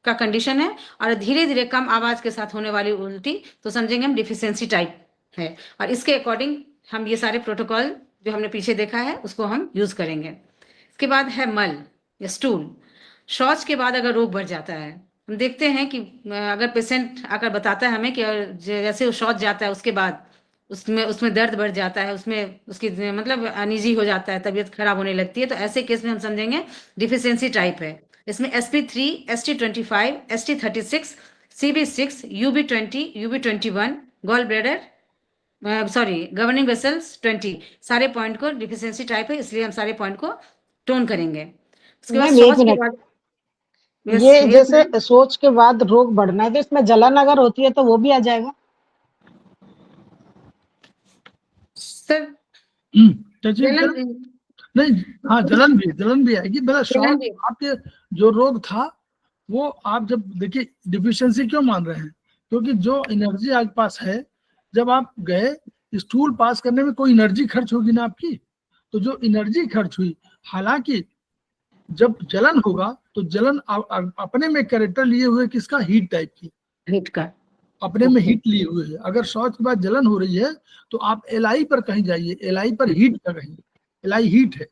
का कंडीशन है, और धीरे धीरे कम आवाज के साथ होने वाली उल्टी तो समझेंगे हम डिफिशियंसी टाइप है, और इसके अकॉर्डिंग हम ये सारे प्रोटोकॉल जो हमने पीछे देखा है उसको हम यूज करेंगे। इसके बाद है मल या स्टूल, शौच के बाद अगर रोग बढ़ जाता है, हम देखते हैं कि अगर पेशेंट आकर बताता है हमें कि जैसे वो शौच जाता है उसके बाद उसमें दर्द बढ़ जाता है, उसमें उसकी मतलब अनईजी हो जाता है, तबीयत खराब होने लगती है, तो ऐसे केस में हम समझेंगे डिफिशियंसी टाइप है। इसमें SP3, ST25, ST36, CB6, UB20, UB21, gall bladder sorry governing vessels 20 सारे पॉइंट को डिफिशियंसी टाइप है, इसलिए हम सारे पॉइंट को टोन करेंगे। उसके बाद मैम एक शौच के मिनट, बाद Yes, ये yes, जैसे ma'am. सोच के बाद रोग बढ़ना है तो इसमें जलन अगर होती है तो वो भी आ जाएगा? सर टचिंग जलन नहीं, हाँ जलन भी आएगी। मतलब जलन शॉर्ट भी आपके जो रोग था वो आप जब देखिए डिफिशियंसी क्यों मान रहे हैं, क्योंकि जो एनर्जी आपके पास है, जब आप गए स्टूल पास करने में कोई एनर्जी खर्च होगी ना आपकी, तो जो एनर्जी खर्च हुई, हालांकि जब जलन होगा तो जलन अपने में कैरेक्टर लिए हुए किसका, हीट टाइप की, हिट का अपने में हीट लिए हुए है। अगर शौच के बाद जलन हो रही है तो आप एलआई पर कहीं जाइए, एलआई पर हीट का कहीं, एलआई हीट है।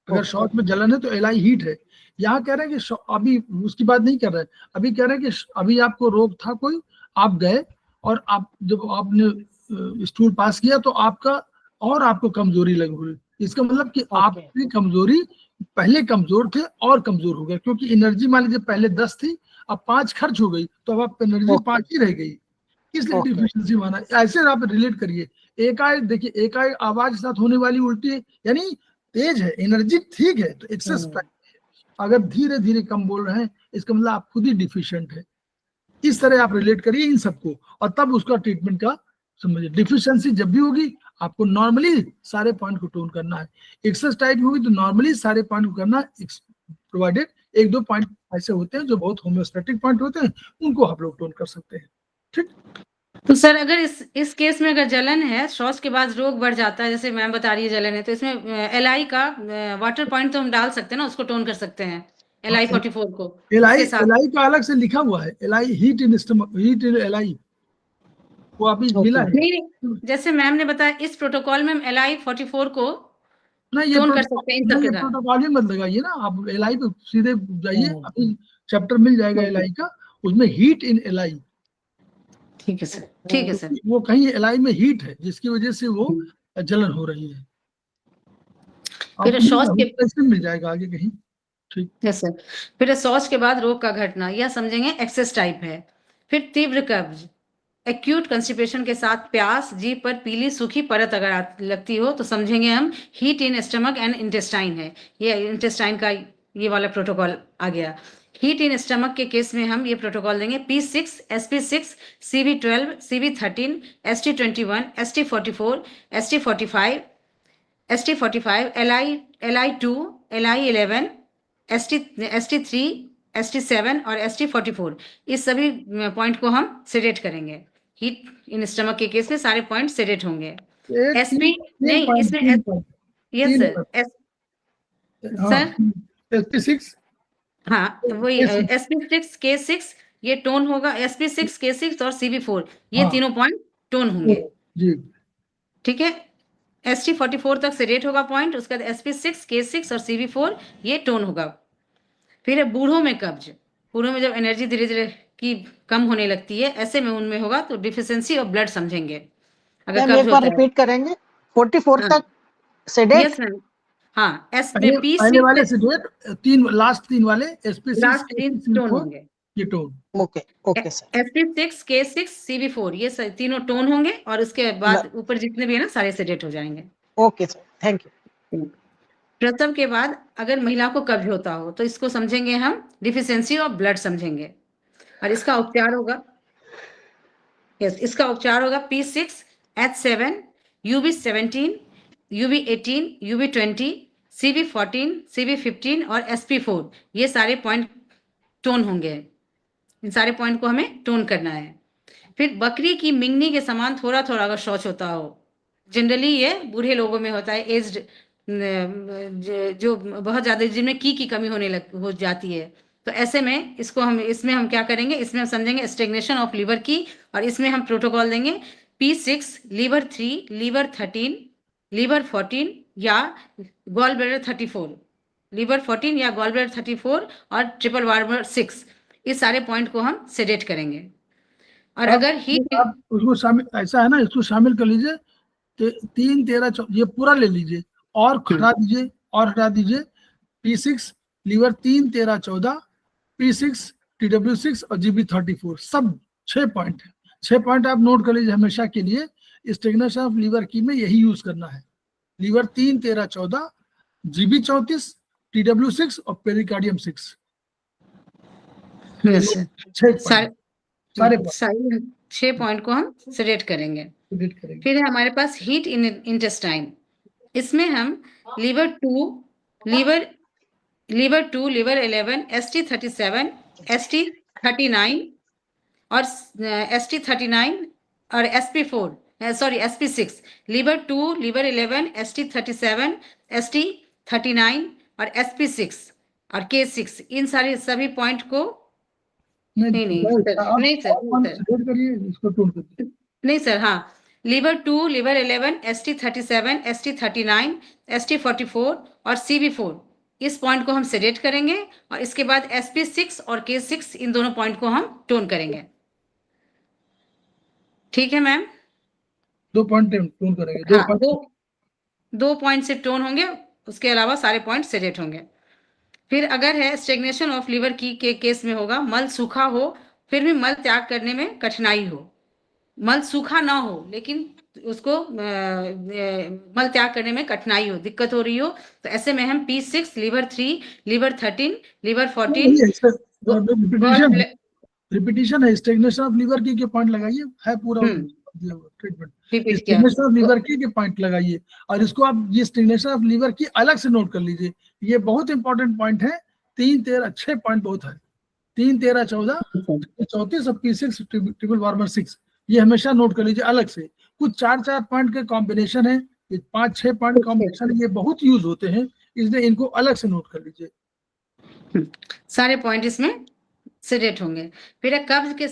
अगर शौच में जलन है तो एलआई हीट है। यहाँ कह रहे हैं कि अभी उसकी बात नहीं कर रहे, अभी कह रहे हैं कि अभी आपको रोग था कोई, आप गए और आप जब आपने स्टूल पास किया तो आपका और आपको कमजोरी लग हुई, इसका मतलब कि आपकी कमजोरी, पहले कमजोर थे और कमजोर हो गए, क्योंकि एनर्जी मान लीजिए पहले 10 थी, अब 5 खर्च हो गई, तो अब आप एनर्जी 5 ही रह गई, इसलिए डिफिशियंसी माना। ऐसे आप रिलेट करिए, एकाएक देखिए, एकाएक आवाज के साथ होने वाली उल्टी यानी तेज है, एनर्जी ठीक है तो एक्सेस, अगर धीरे धीरे कम बोल रहे हैं इसका मतलब आप खुद ही डिफिशिएंट है। इस तरह आप रिलेट करिए इन सबको और तब उसका ट्रीटमेंट का समझिए। डिफिशियंसी जब भी होगी आपको नॉर्मली सारे पॉइंट को टोन करना है, एक्सेस टाइप होगी तो नॉर्मली सारे पॉइंट को करना है, प्रोवाइडेड एक दो पॉइंट ऐसे होते हैं जो बहुत होम्योस्टैटिक पॉइंट होते हैं, उनको आप लोग टोन कर सकते हैं। ठीक, तो सर अगर इस केस में अगर जलन है, शौच के बाद रोग बढ़ जाता है, जैसे मैम बता रही है जलन है, तो इसमें एलआई का वाटर पॉइंट तो हम डाल सकते हैं ना, उसको टोन कर सकते हैं LI 44 को एलआई इसके साथ। एलआई का अलग से लिखा हुआ है, LI heat in stomach, heat in LI, वो अभी मिला है। नहीं, जैसे मैम ने बताया इस प्रोटोकॉल में हम LI 44 को ना ये टोन कर सकते हैं इन सब के साथ। प्रोटोकॉल ही मत लगाइए ना, आप एलआई पे सीधे जाइए, अभी चैप्टर मिल जाएगा एलआई का, उसमें हीट इन एलआई, ठीक है सर, ठीक है सर। वो कहीं एलआई में हीट है जिसकी वजह से वो जलन हो रही है, फिर आपको शौच के कैसे मिल जाएगा आगे कहीं। ठीक है सर। फिर शौच के बाद रोग का घटना, यह समझेंगे एक्सेस टाइप है। फिर तीव्र कब्ज, एक्यूट कंस्टिपेशन के साथ प्यास, जीभ पर पीली सूखी परत अगर लगती हो तो समझेंगे हम heat in stomach and intestine है। ये इंटेस्टाइन का ये वाला प्रोटोकॉल आ गया। हीट इन स्टमक के केस में हम ये प्रोटोकॉल देंगे P6, SP6, CB12, CB13, ST21, ST44, ST45, ST45, LI2, LI11, ST3, ST7 और ST44, इस सभी पॉइंट को हम सेडेट करेंगे। हीट इन स्टमक के केस में सारे पॉइंट सेडेट होंगे। SP नहीं, इसमें यस सर, सर SP6 हाँ वही SP6 K6 ये टोन होगा, SP6 K6 और CB4 ये तीनों पॉइंट टोन होंगे। जी, ठीक है, ST44 तक सेडेट होगा पॉइंट, उसके बाद SP6 K6 और CB4 ये टोन होगा। फिर है बूढ़ों में कब्ज, बूढ़ों में जब एनर्जी धीरे धीरे की कम होने लगती है, ऐसे में उनमें होगा तो डिफिशियंसी ऑफ ब्लड समझेंगे। अगर कब्ज होता है रिपीट करेंगे, 44 तक सेडेट। यस मैम, हाँ पहले वाले सेडेट, तीन लास्ट तीन वाले SP6 लास्ट तीन टोन होंगे। ये tone, okay sir. SP6 K6 CB4 ये तीनों टोन होंगे और उसके बाद ऊपर जितने भी है ना सारे सेडेट हो जाएंगे। Okay sir, thank you. प्रसव के बाद अगर महिला को कब्ज होता हो तो इसको समझेंगे हम डिफिशियंसी ऑफ ब्लड समझेंगे और इसका उपचार होगा, यस इसका उपचार होगा P6, H7, UB17, UB18, UB20, CB14, CB15 और SP4 ये सारे पॉइंट टोन होंगे। इन सारे पॉइंट को हमें टोन करना है। फिर बकरी की मिंगनी के समान थोड़ा थोड़ा अगर शौच होता हो, जनरली ये बूढ़े लोगों में होता है, एज्ड जो बहुत ज्यादा जिनमें की कमी हो जाती है, तो ऐसे में इसमें हम क्या करेंगे, इसमें हम समझेंगे स्टेग्नेशन ऑफ लीवर की और इसमें हम प्रोटोकॉल देंगे P6, लीवर 3, लीवर 13, लीवर 14 या गॉल ब्लैडर 34, लीवर 14 या गॉल ब्लैडर 34 और ट्रिपल वार्बर 6 इस सारे पॉइंट को हम सेडेट करेंगे। और आप अगर हीट आप उसको शामिल, ऐसा है ना, इसको शामिल कर लीजिए कि 3, 13, ये पूरा ले लीजिए और हटा दीजिए, और हटा दीजिए P6 लीवर 3, 13, 14, P6 TW6 और GB34, सब 6 पॉइंट है। 6 पॉइंट आप नोट कर लीजिए हमेशा के लिए। स्टेगनेशन ऑफ लीवर की में यही यूज करना है। लीवर 3, 13, 14, GB34, TW6 और पेरिकार्डियम 6, यस सर, 6 पॉइंट सारे सारे 6 पॉइंट को हम सेडेट करेंगे। एडिट करेंगे। फिर है हमारे पास हीट इन इंटेस्टाइन। इसमें हम लीवर 2, लीवर 11, ST37, ST39 और ST39 और SP6, liver 2, liver 11, ST37, ST39 और SP6 और K6, इन सारे सभी पॉइंट को नहीं सर, हाँ, liver 2, liver 11, ST37, ST39, ST44 और CV4, इस पॉइंट को हम सेडेट करेंगे और इसके बाद SP6 और K6, इन दोनों पॉइंट को हम टोन करेंगे। ठीक है मैम, 2 पॉइंट टोन करेंगे। हाँ, दो पॉइंट से टोन होंगे, उसके अलावा सारे पॉइंट सेडेट होंगे। फिर अगर है स्टेगनेशन ऑफ लीवर की के केस में होगा, मल सूखा हो फिर भी मल त्याग करने में कठिनाई हो, मल सूखा ना हो लेकिन उसको मल त्याग करने में कठिनाई हो, दिक्कत हो रही हो, तो ऐसे में हम P6, liver 3, liver 13, liver 14 repetition है। स्टेगनेशन ऑफ लीवर की के पॉइंट लगाइए, है पूरा treatment. Repeat stagnation of liver की के पॉइंट लगाइए और इसको आप ये स्टेगनेशन ऑफ लीवर की अलग से नोट कर लीजिए। ये बहुत इंपॉर्टेंट पॉइंट है। 3, 13, 6 पॉइंट बहुत है। 3, 13, 14, 34 और P6 ट्रिपल वार्मर 6, ये हमेशा नोट कर लीजिए अलग से। कुछ 4 पॉइंट के कॉम्बिनेशन है, 5-6 पॉइंट कॉम्बिनेशन, ये बहुत यूज होते हैं, इसलिए इनको अलग से नोट कर लीजिए। सारे पॉइंट इसमें सेडेट होंगे। फिर कब्ज के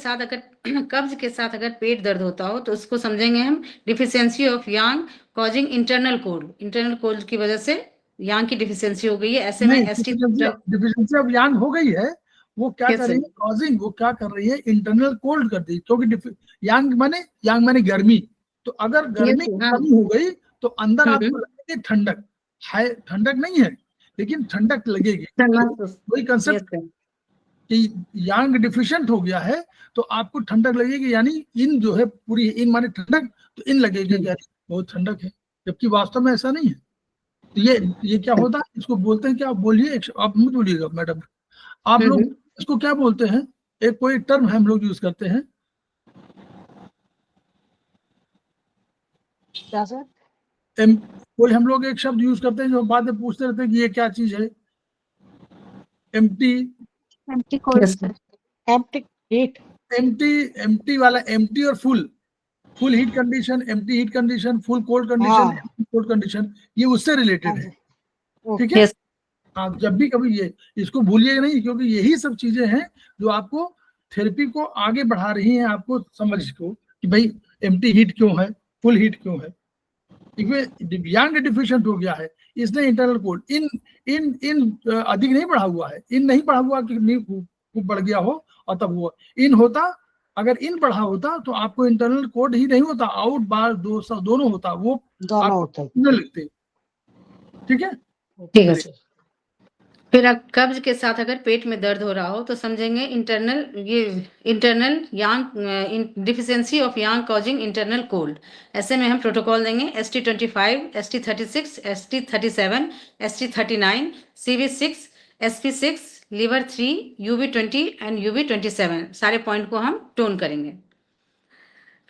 साथ अगर पेट दर्द होता हो तो उसको समझेंगे हम deficiency of Yang causing internal cold की वजह से यांग की डिफिशियंसी हो गई है। ऐसे में डिफिशियंसी ऑफ यांग हो गई है, वो क्या कर रही है कॉजिंग, वो क्या कर रही है इंटरनल कोल्ड कर दी, क्योंकि यांग माने गर्मी। तो अगर गर्मी कम हो गई तो अंदर आपको लगेगी ठंडक, है ठंडक नहीं है लेकिन ठंडक लगेगी। वही कंसेप्ट कि यांग डिफिशिएंट हो गया है तो आपको ठंडक लगेगी, यानी इन जो है पूरी, इन माने ठंडक, तो इन लगेगी बहुत ठंडक है, जबकि वास्तव में ऐसा नहीं है। तो ये क्या होता है, इसको बोलते हैं क्या, आप बोलिए, आप मत बोलिएगा मैडम, आप लोग इसको क्या बोलते हैं, एक कोई टर्म हम लोग यूज करते हैं, क्या सर? कोई हम लोग एक शब्द यूज करते हैं जो बाद में पूछते रहते हैं कि ये क्या चीज है। एम्प्टी वाला, एम्प्टी और full heat condition, empty heat condition, full cold condition, cold condition, ये उससे रिलेटेड है। ठीक है, आप जब भी कभी ये इसको भूलिएगा नहीं, क्योंकि यही सब चीजें हैं जो आपको थेरेपी को आगे बढ़ा रही हैं, आपको समझ को कि भाई एम्प्टी हीट क्यों है, फुल हीट क्यों है। यांग डिफिशिएंट हो गया है इसलिए इंटरनल कोल्ड, इन अधिक नहीं बढ़ा हुआ है, इन नहीं बढ़ा हुआ कि नहीं बढ़ गया हो और तब हुआ, इन होता, अगर इन बढ़ा होता तो आपको इंटरनल कोड ही नहीं होता, आउट बार दोनों होता, वो दोनों लिखते। ठीक है, ठीक है सर। फिर कब्ज के साथ अगर पेट में दर्द हो रहा हो तो समझेंगे internal Yang deficiency of Yang causing internal cold. ऐसे में हम प्रोटोकॉल देंगे ST25, ST36, ST37, ST39, CV6, SP6, liver 3, UV20 and UV27, सारे पॉइंट को हम टोन करेंगे।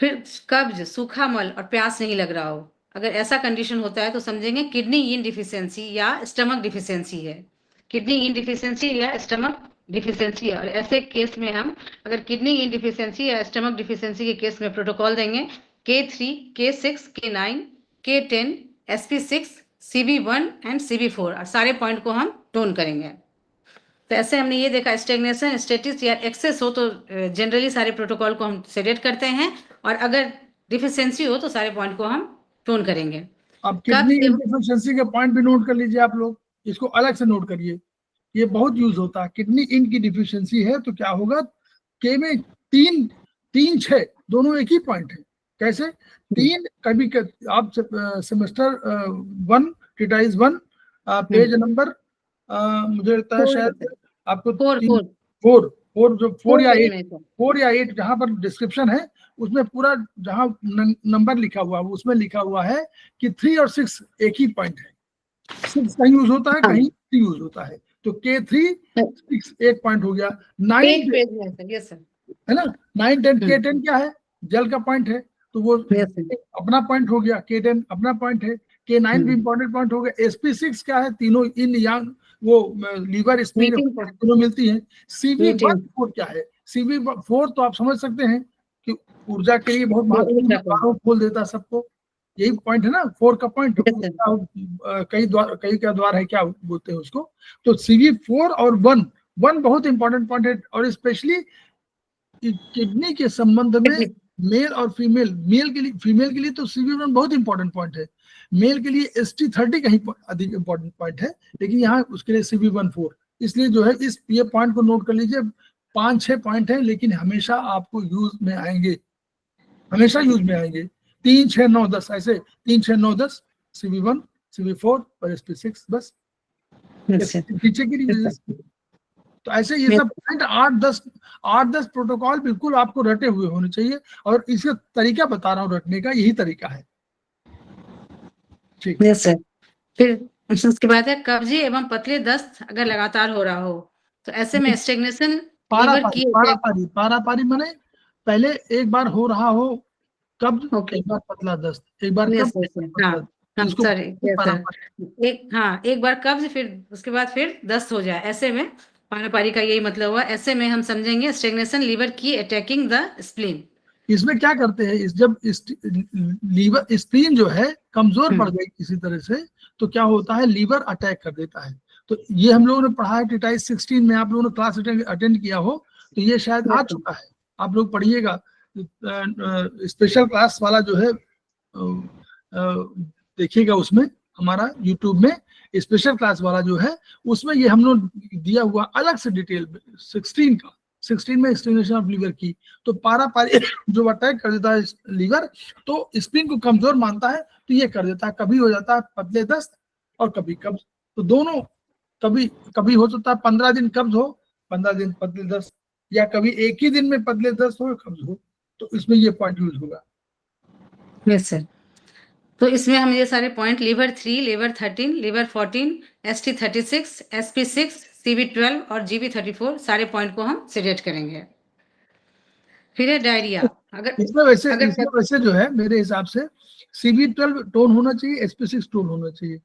फिर कब्ज, सूखा मल और प्यास नहीं लग रहा हो, अगर ऐसा कंडीशन होता है तो समझेंगे किडनी इन डिफिशियंसी या स्टमक डिफिशियंसी है, किडनी इन डिफिशियंसी या स्टमक डिफिशियंसी है। और ऐसे केस में हम अगर किडनी इन डिफिशियंसी या स्टमक डिफिशियंसी के केस में प्रोटोकॉल देंगे K3, K6, K9, K10, SP6, CV1 and CV4, और सारे पॉइंट को हम टोन करेंगे। तो ऐसे हमने ये देखा, स्टेगनेशन, स्टेटिस या एक्सेस हो तो जनरली सारे प्रोटोकॉल को हम सेडेट करते हैं, और अगर डिफिशियंसी हो तो सारे पॉइंट को हम टोन करेंगे। अब किडनी डिफिशियंसी के पॉइंट भी नोट कर लीजिए आप लोग, इसको अलग से नोट करिए। ये बहुत यूज होता है। किडनी इंक की डिफिशियंसी है तो क्या होगा, के में 3 6 दोनों एक ही पॉइंट है। कैसे? 3 कभी आप सेमेस्टर 1 ट्रीटाइज 1 पेज नंबर मुझे लगता है शायद आपको 4 या 8 जहां पर डिस्क्रिप्शन है उसमें पूरा जहां नंबर लिखा हुआ है उसमें लिखा हुआ है कि 3 और 6 एक ही पॉइंट है। 6 कहीं यूज होता है, कहीं 3 यूज होता है, तो K3 6 एक पॉइंट हो गया। 9 है ना, 9 10 K10 क्या है, जल का पॉइंट है, तो वो अपना पॉइंट हो गया। K10 अपना पॉइंट है। K9 भी इंपॉर्टेंट पॉइंट हो गया। SP6 क्या है, तीनों इन यांग वो लीवर स्प्लीन दोनों मिलती है। CV4 क्या है, CV4 तो आप समझ सकते हैं कि ऊर्जा के लिए बहुत महत्वपूर्ण खोल देता है सबको, यही पॉइंट है ना 4 का पॉइंट। कई का द्वार है, क्या बोलते हैं उसको। तो CV4 और 1 बहुत इंपॉर्टेंट पॉइंट है, और स्पेशली किडनी के संबंध में मेल और फीमेल, मेल के लिए, फीमेल के लिए तो CV1 बहुत इंपॉर्टेंट पॉइंट है, मेल के लिए ST30 कहीं अधिक इंपॉर्टेंट पॉइंट है, लेकिन यहाँ उसके लिए CV14। इसलिए जो है ये पॉइंट को नोट कर लीजिए। 5-6 पॉइंट है, लेकिन हमेशा आपको यूज में आएंगे, हमेशा यूज में आएंगे। 3 6 9 10 ऐसे 3 6 9 10 CV1 CV4 और SP6 बस पीछे की रीजन। तो ऐसे ये सब पॉइंट 8-10 प्रोटोकॉल बिल्कुल आपको रटे हुए होने चाहिए, और इसका तरीका बता रहा हूँ रटने का, यही तरीका है। ठीक है सर। फिर उसके बाद है कब्जी एवं पतले दस्त अगर लगातार हो रहा हो तो ऐसे में स्टेग्नेशन पारापारी माने पहले एक बार हो रहा हो कब्ज, एक बार पतला दस्त, एक बार एक बार कब्ज, फिर उसके बाद फिर दस्त हो जाए, ऐसे में पारापारी का यही मतलब हुआ। ऐसे में हम समझेंगे स्टेग्नेशन लीवर की अटैकिंग द स्प्लीन। इसमें क्या करते हैं, जब लीवर स्प्लीन जो है कमजोर पड़ गई किसी तरह से, तो क्या होता है, लीवर अटैक कर देता है। तो ये हम लोगों ने पढ़ा है ट्रीटाइज 16 में, आप लोगों ने क्लास अटेंड किया हो तो ये शायद आ चुका है, आप लोग पढ़िएगा। स्पेशल क्लास वाला जो है देखिएगा, उसमें हमारा यूट्यूब में स्पेशल क्लास वाला जो है उसमें ये हम लोग दिया हुआ अलग से डिटेल 16 में स्टिमुलेशन ऑफ लीवर की। तो पारापारी जो अटैक कर देता है लीवर, तो स्प्लीन को कमजोर मानता है, तो ये कर देता है, कभी हो जाता है पतले दस्त और कभी कब्ज। तो दोनों, कभी हो सकता है 15 दिन कब्ज हो, 15 दिन पतले दस्त, या कभी एक ही दिन में पतले दस्त हो कब्ज हो, तो इसमें ये पॉइंट यूज होगा। Yes sir. तो इसमें हम ये सारे point liver 3, liver 13, liver 14, ST36, SP6, CV12 और GB34 सारे पॉइंट को हम सिलेक्ट करेंगे। फिर है डायरिया। इसमें वैसे जो है मेरे हिसाब से CV12 टोन होना चाहिए, SP6 टोन होना चाहिए,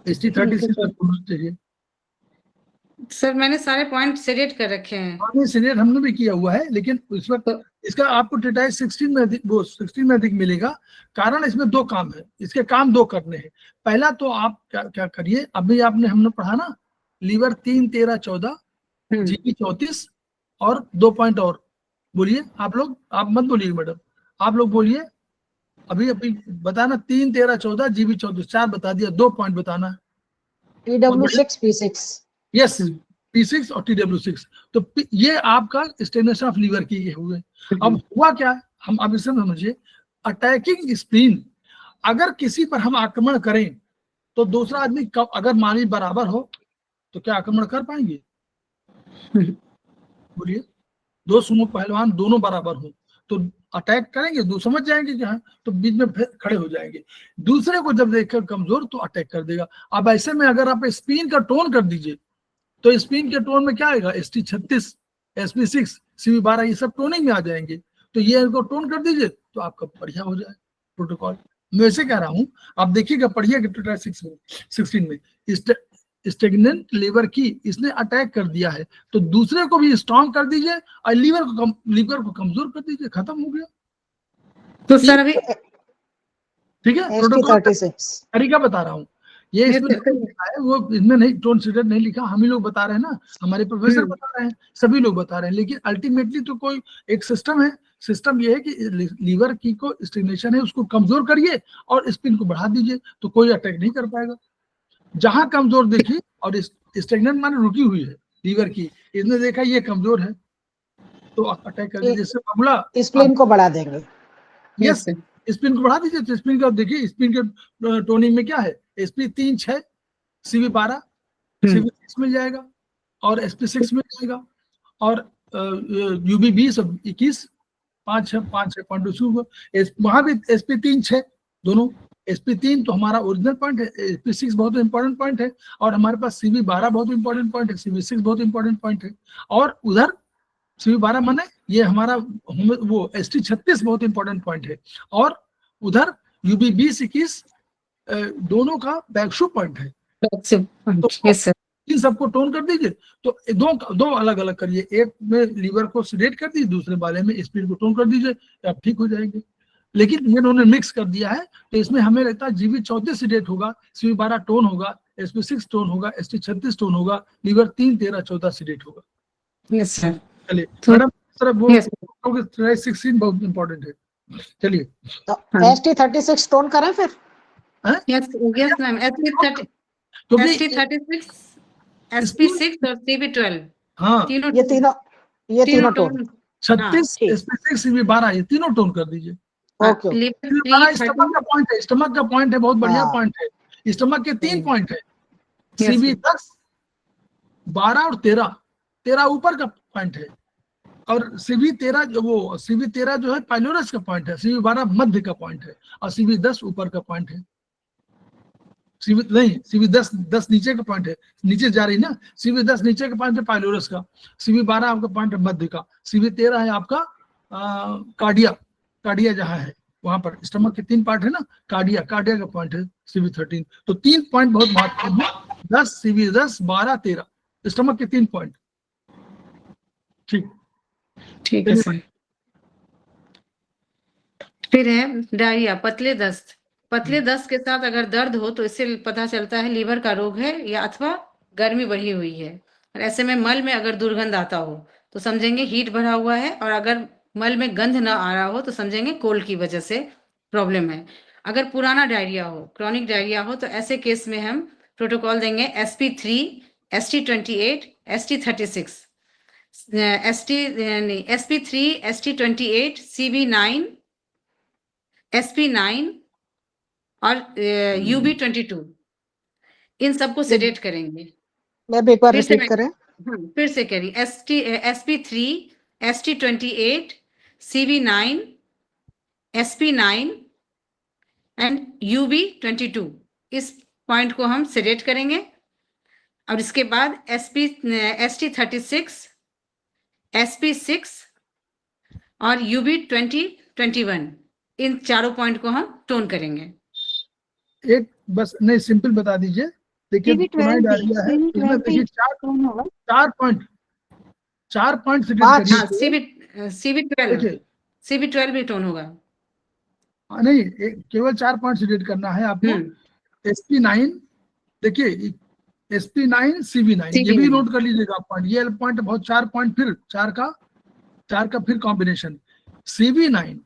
ST36 होना चाहिए। सर मैंने सारे पॉइंट सिलेक्ट कर रखे हैं। सिलेक्ट हमने भी किया हुआ है, लेकिन इस वक्त इसका आपको ट्रीटाइज 16 में अधिक मिलेगा। कारण इसमें 2 काम है, इसके काम 2 करने हैं। पहला तो आप क्या करिए, अभी हमने पढ़ा ना, लीवर 3 13 14, GB 34 और 2 पॉइंट और बोलिए आप लोग, आप मत बोलिए मैडम, आप लोग बोलिए। अभी बताना 3 13 14 GB 34, 4 बता दिया, 2 पॉइंट बताना। TW6 P6, यस P6 और TW6। तो ये आपका स्टेग्नेशन ऑफ लीवर की ये हुए। अब हुआ क्या, हम अब इसे समझिए, अटैकिंग स्प्लीन, अगर किसी पर हम आक्रमण करें तो दूसरा आदमी अगर मानी बराबर हो तो क्या आक्रमण कर पाएंगे? बोलिए, 2 सुमो पहलवान दोनों बराबर हो तो अटैक करेंगे, दो समझ जाएंगे कि हाँ, तो बीच में फिर खड़े हो जाएंगे। दूसरे को जब देखकर कमजोर तो अटैक कर देगा। अब ऐसे में अगर आप स्पिन का टोन कर दीजिए तो स्पिन के टोन में क्या आएगा, ST36, SP6, CV12 ये सब टोनिंग में आ जाएंगे। तो ये इनको टोन कर दीजिए तो आपका बढ़िया हो जाए प्रोटोकॉल। मैं वैसे कह रहा हूँ, आप देखिएगा, पढ़िएगा 16 में स्टेग्नेंट लीवर की इसने अटैक कर दिया है, तो दूसरे को भी स्ट्रॉन्ग कर दीजिए और लीवर को कमजोर कर दीजिए, खत्म हो गया। तो सर अभी ठीक है, प्रोटोकॉल तरीका बता रहा हूँ, ये इसमें लिखा है, वो इसमें नहीं, टोन सीडर नहीं लिखा, हम ही लोग बता रहे हैं ना, हमारे प्रोफेसर बता रहे हैं, सभी लोग बता रहे हैं। लेकिन अल्टीमेटली तो कोई एक सिस्टम है। सिस्टम ये है कि लीवर की को स्टिमुलेशन है, उसको कमजोर करिए और स्पिन को बढ़ा दीजिए, तो कोई अटैक नहीं कर पाएगा। जहां कमजोर देखी और स्टेगनेंट माने रुकी हुई है लीवर की, इसने देखा ये कमजोर है तो अटैक कर दीजिए। जैसे मामला स्प्लीन को बढ़ा देंगे। यस, स्पिन को बढ़ा दीजिए। तो स्पिन का देखिए, स्पिन के टोनिंग में क्या है, SP 3-6, CV 12, CV 6 मिल जाएगा और SP 6 मिल जाएगा और UB 20 और 21 5-6 वहां भी SP 3-6 दोनों। SP 3 तो हमारा ओरिजिनल पॉइंट है, SP 6 बहुत इंपॉर्टेंट पॉइंट है और हमारे पास CV 12 बहुत इंपॉर्टेंट पॉइंट है, CV 6 बहुत इंपॉर्टेंट पॉइंट है और उधर CV 12 माने ये हमारा वो ST 36 बहुत इंपॉर्टेंट पॉइंट है और उधर UB 20-21 दोनों का बैकशू पॉइंट है। यस इन सबको टोन कर दीजिए। तो दो अलग अलग करिए, एक में लीवर को सेडेट कर दीजिए, दूसरे वाले में स्पीड को टोन कर दीजिए, आप ठीक हो जाएंगे। लेकिन ये उन्होंने मिक्स कर दिया है तो इसमें हमें लगता है GB 34 सेडेट होगा, CV 12 टोन होगा, SP 6 टोन होगा, ST 36 टोन होगा, लीवर 3, 13, 14 सेडेट होगा। Yes sir. चलिए मैडम, सर वो 16 बहुत इंपॉर्टेंट है। चलिए तो ST 36 टोन करें फिर? यस मैम, क्योंकि ST 36, SP 6 और CV 12 हाँ ये तीनों टोन 36, ठीक। SP 6, CV 12 ये तीनों टोन कर दीजिए। ओके स्टमक का पॉइंट है, स्टमक का पॉइंट है, बहुत बढ़िया हाँ। पॉइंट है। स्टमक के 3 पॉइंट है, CV 10, 12 और 13 ऊपर का पॉइंट है और CV 13 जो है पाइलोरस का पॉइंट है, CV 12 मध्य का पॉइंट है और CV 10 ऊपर का पॉइंट है। CV 10 नीचे का पॉइंट है, नीचे जा रही ना, CV 10 नीचे का पॉइंट है पाइलोरस का, CV 12 आपका पॉइंट है मध्य का, CV 13 है आपका कार्डिया जहां है वहां पर। स्टमक के 3 पार्ट है ना, कार्डिया का पॉइंट है CV 13। तो 3 पॉइंट बहुत महत्वपूर्ण है, 10, CV 10, 12, 13 स्टमक के 3 पॉइंट। ठीक है सर। फिर है डायरिया, पतले दस्त के साथ अगर दर्द हो तो इससे पता चलता है लीवर का रोग है या अथवा गर्मी बढ़ी हुई है। और ऐसे में मल में अगर दुर्गंध आता हो तो समझेंगे हीट बढ़ा हुआ है, और अगर मल में गंध ना आ रहा हो तो समझेंगे कोल्ड की वजह से प्रॉब्लम है। अगर पुराना डायरिया हो, क्रॉनिक डायरिया हो, तो ऐसे केस में हम प्रोटोकॉल देंगे SP 3, ST 28, ST 36, SP 3, ST 28, CV 9, SP 9 और UB 22, इन सबको सेडेट करेंगे। मैं एक बार रिपीट करें। फिर से करिए, SP 3, ST 28, CV 9, SP 9 and UB 22, इस पॉइंट को हम सेडेट करेंगे। और इसके बाद ST 36, SP 6 और UB 21, इन चारों पॉइंट को हम टोन करेंगे। एक बस नहीं सिंपल बता दीजिए। देखिए पुरानी डायरिया है, इसमें देखिए 4 पॉइंट सेट करिए। CV 12 भी टोन होगा। नहीं, केवल 4 पॉइंट सेट करना है आपको। SP 9 देखिए, SP 9, CV 9 ये भी नोट कर लीजिएगा पॉइंट, ये पॉइंट बहुत 4 पॉइंट, फिर 4 का फिर कॉम्बिनेशन CV 9,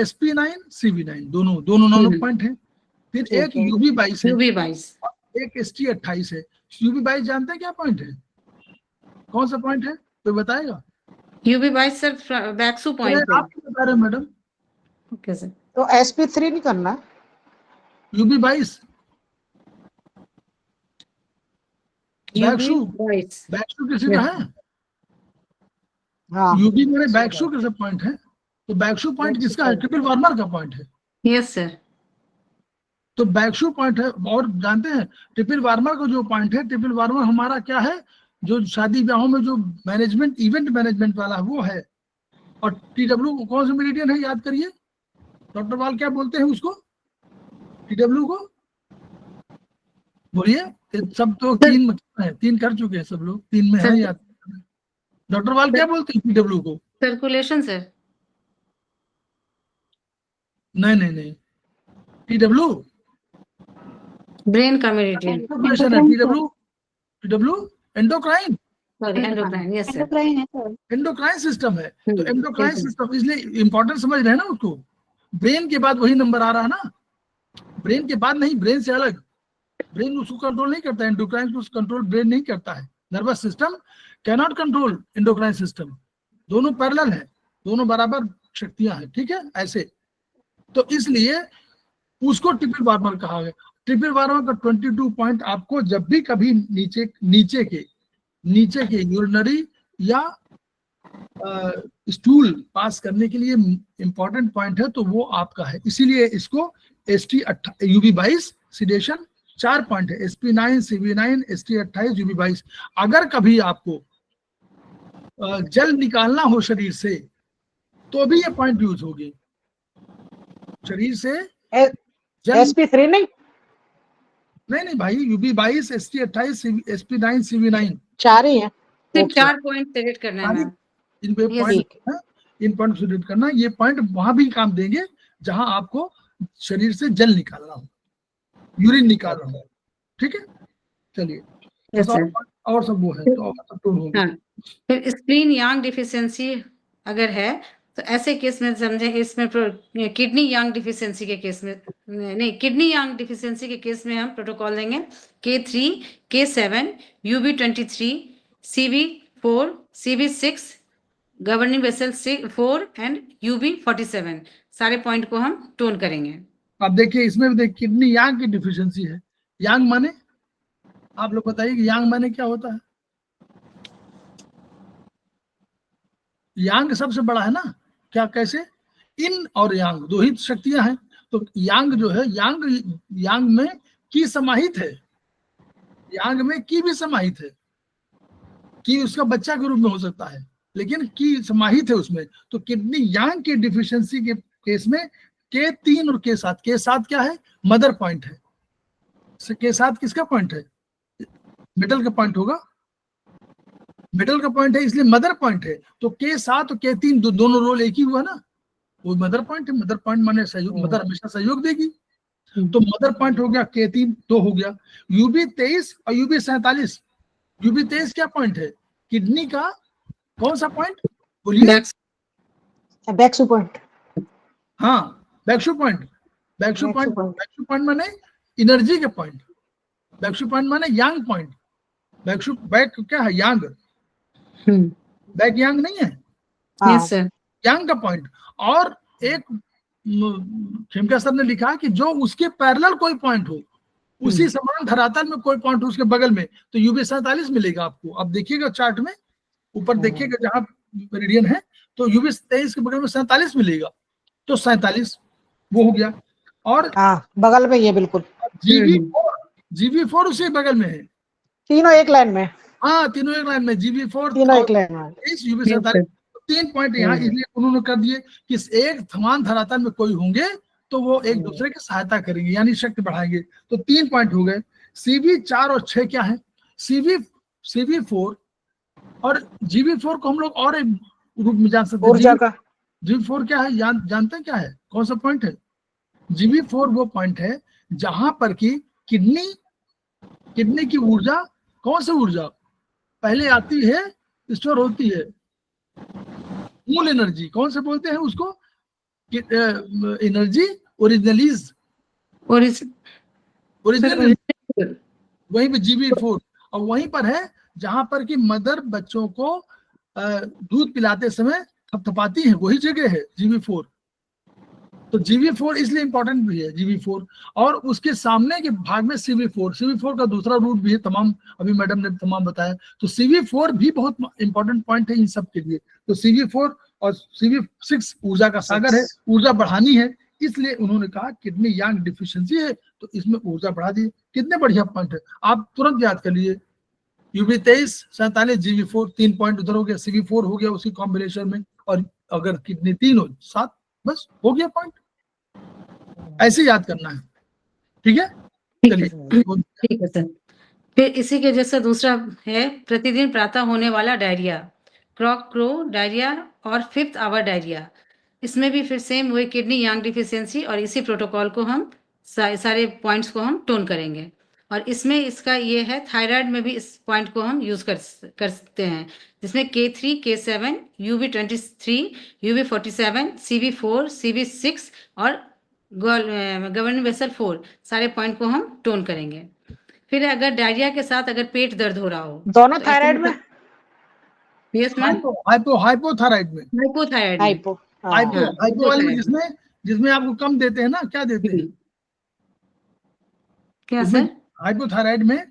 SP 9, CV 9 दोनों पॉइंट है। फिर एक UB 22 है, एक ST 28 है। UB 22 जानते हैं क्या पॉइंट है, कौन सा पॉइंट है, कोई बताएगा? UB 22 सर बैक्सू पॉइंट है। आप बता रहे हैं मैडम। Okay sir. तो SP 3 नहीं करना, UB 22 बैकशू किसी का है? हाँ UB मेरे बैकशू का पॉइंट है, तो बैकशू पॉइंट किसका है? ट्रिपल वार्मर का पॉइंट है। Yes sir. तो बैकशू पॉइंट है। और जानते हैं ट्रिपल वार्मर का जो पॉइंट है, ट्रिपल वार्मर हमारा क्या है, जो शादी ब्याहों में जो मैनेजमेंट, इवेंट मैनेजमेंट वाला वो है। और TW कौन सा मेरिडियन है, याद करिए डॉक्टर वाल, क्या बोलते हैं उसको, TW को बोलिए। सब तो 3 कर चुके हैं सब लोग, 3 में है याद। डॉक्टर वाल क्या बोलते हैं TW को? Circulation sir. नहीं, TW ब्रेन का meridian. TW endocrine, sorry endocrine. Yes sir, endocrine system है। तो एंडोक्राइन सिस्टम इसलिए इंपॉर्टेंट समझ रहे हैं ना उसको। ब्रेन के बाद वही नंबर आ रहा है ना, ब्रेन के बाद नहीं, ब्रेन से अलग। ब्रेन उसको कंट्रोल नहीं करता, एंडोक्राइन को कंट्रोल ब्रेन नहीं करता है। Nervous system can not control endocrine system, दोनों पैरेलल है, दोनों बराबर शक्तियां हैं, ठीक है ऐसे। तो इसलिए उसको ट्रिपल वार्मर कहा गया। ट्रिपल वार्मर का 22 पॉइंट आपको जब भी कभी नीचे के यूरिनरी या स्टूल पास करने के लिए इंपॉर्टेंट पॉइंट है तो वो आपका है। इसीलिए इसको UB22 सिडेशन 4 पॉइंट है, SP9 CV9 ST28 UB22। अगर कभी आपको जल निकालना हो शरीर से तो भी ये पॉइंट यूज होगी। शरीर से SP3 नहीं भाई, UB22 ST28 SP9 CV9 4 ही है। सिर्फ 4 पॉइंट सेलेक्ट करना है मैम। इन पॉइंट सेलेक्ट करना, ये पॉइंट वहां भी काम देंगे जहां आपको शरीर से जल निकालना हो, यूरिन निकालना हो, ठीक है। चलिए Yes, sir. और सब वो है तो और सब टोन होगा। हाँ, फिर स्प्लीन यांग डिफिशियंसी अगर है तो ऐसे केस में समझे, इसमें किडनी यांग डिफिशियंसी के केस में नहीं, किडनी यांग डिफिशियंसी के केस में हम प्रोटोकॉल देंगे K3, K7, UB23, CV4, CV6, governing vessel 4 and UB47 सारे पॉइंट को हम टोन करेंगे। अब देखिए इसमें भी देखिए किडनी यांग की डिफिशियंसी है। यांग माने, आप लोग बताइए कि यांग माने क्या होता है। यांग सबसे बड़ा है ना, क्या कैसे, इन और यांग दो ही शक्तियां हैं। तो यांग जो है, यांग में की समाहित है, यांग में की भी समाहित है, की उसका बच्चा के रूप में हो सकता है लेकिन की समाहित है उसमें। तो किडनी यांग की डिफिशियंसी के केस में K3 और K7, K7 क्या है, मदर पॉइंट है। K7 किसका पॉइंट है, मेटल का पॉइंट होगा, मेटल का पॉइंट है इसलिए मदर पॉइंट है। तो K7 और K3 दोनों रोल एक ही हुआ ना, वो मदर पॉइंट है। मदर पॉइंट माने सहयोग, मदर हमेशा सहयोग देगी। तो मदर पॉइंट हो गया, K3 2 हो गया। UB23 और UB47, UB23 क्या पॉइंट है, किडनी का कौन सा पॉइंट बोलिए, बैक्सू पॉइंट। हाँ बैक्सू पॉइंट। बैक्सू पॉइंट माने एनर्जी के पॉइंट, बैक्सू पॉइंट माने यांग पॉइंट। बैक क्या है, यांग, बैक यांग नहीं है, यस सर, यांग का पॉइंट। और एक खेमका सर ने लिखा कि जो उसके पैरेलल कोई पॉइंट हो, उसी समान धरातल में कोई पॉइंट हो उसके बगल में, तो UB47 मिलेगा आपको। अब देखिएगा चार्ट में ऊपर देखिएगा जहां मेरिडियन है, तो UB23 के बगल में 47 मिलेगा, तो 47 वो हो गया। और बगल में ये बिल्कुल GB4 उसी बगल में है, तीनों एक लाइन में। हाँ तीनों एक लाइन में, GB4 तीनों एक लाइन में, UB47। 3 पॉइंट यहाँ इसलिए उन्होंने कर दिए कि एक समान धरातल में कोई होंगे तो वो एक दूसरे की सहायता करेंगे, यानी शक्ति बढ़ाएंगे। तो 3 पॉइंट हो गए। CV4 और 6 क्या है, CV4 और GB4 को हम लोग और एक रूप में जान सकते हैं। GB4 क्या है, जानते हैं क्या है, कौन सा पॉइंट है। GB4 वो पॉइंट है जहां पर की किडनी की ऊर्जा, कौन सी ऊर्जा पहले आती है, स्टोर होती है, मूल एनर्जी, कौन से बोलते हैं उसको, एनर्जी ओरिजिनलीज, ओरिजिनल, वहीं पे GB4। और वहीं पर है जहां पर कि मदर बच्चों को दूध पिलाते समय थपथपाती है, वही जगह है GB4। तो GB4 इसलिए इंपॉर्टेंट भी है GB4। और उसके सामने के भाग में CV4 का दूसरा रूट भी है, तमाम अभी मैडम ने तमाम बताया। तो CV4 भी बहुत इंपॉर्टेंट पॉइंट है इन सब के लिए। तो CV4 और CV6 ऊर्जा का सागर है, ऊर्जा बढ़ानी है, इसलिए उन्होंने कहा किडनी यांग डिफिशियंसी है तो इसमें ऊर्जा बढ़ा दी। कितने बढ़िया पॉइंट है, आप तुरंत याद कर लीजिए। UB23 47 GB4 3 पॉइंट उधर हो गया, CV4 हो गया उसी कॉम्बिनेशन में, और अगर किडनी 3 हो 7, बस हो गया पॉइंट। ऐसे याद करना है, ठीक है। ठीक है सर। फिर इसी के जैसा दूसरा है प्रतिदिन प्रातः होने वाला डायरिया, क्रॉ डायरिया और 5th आवर डायरिया। इसमें भी फिर सेम वही किडनी यांग डिफिशियंसी और इसी प्रोटोकॉल को हम सारे पॉइंट्स को हम टोन करेंगे। और इसमें इसका ये है, थायराइड में भी इस पॉइंट को हम यूज कर सकते हैं, जिसमें K3, K7, UB23, UB47, CV4, CV6 और गवर्निंग वेसल 4 सारे पॉइंट को हम टोन करेंगे। फिर अगर डायरिया के साथ अगर पेट दर्द हो रहा हो, दोनों तो थायराइड में? यस मैम, हाइपोथायराइड में, हाइपोथायराइड में, हाइपो, हाँ। हाइपो वाले में हाइपोथायराइड जिसमें आपको कम देते हैं ना, क्या देते हैं क्या उसमें? सर? हाइपोथायराइड में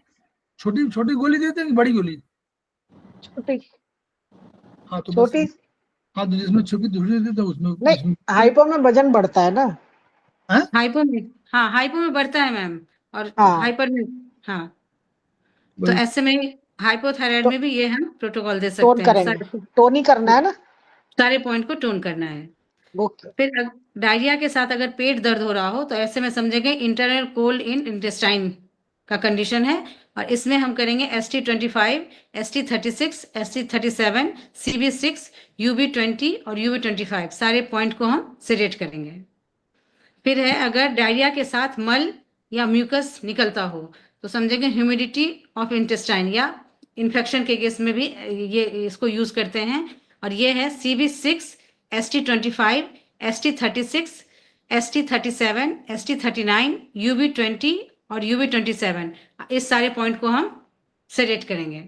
छोटी छोटी गोली देते हैं कि बड़ी गोली? छोटी हाँ तो बस, छोटी हाँ तो जिसमें छोटी छोटी देते हैं उसमें नहीं, हाइपो में वजन बढ़ता है ना। हाइपो में, हाँ हाइपो में बढ़ता है मैम, और हाँ। हाइपर में, हाँ। तो वही। ऐसे में हाइपोथायराइड तो में भी ये हम प्रोटोकॉल दे टोन सकते हैं, करेंगे, टोन ही करना है ना। सारे पॉइंट को टोन करना है। ओके। फिर डायरिया के साथ अगर पेट दर्द हो रहा हो, तो ऐसे में समझेंगे इंटरनल कोल्ड इन इंटेस्टाइन का कंडीशन है, और इसमें हम करेंगे ST25, ST36, ST37, CV6, UB20 और UB25, सारे पॉइंट को हम सिलेक्ट करेंगे। फिर है अगर डायरिया के साथ मल या म्यूकस निकलता हो, तो समझेंगे ह्यूमिडिटी ऑफ इंटेस्टाइन, या इन्फेक्शन के केस में भी ये इसको यूज करते हैं, और ये है CV6, ST25, ST36, ST37, ST39, UB20 और UB27, इस सारे पॉइंट को हम सेलेक्ट करेंगे।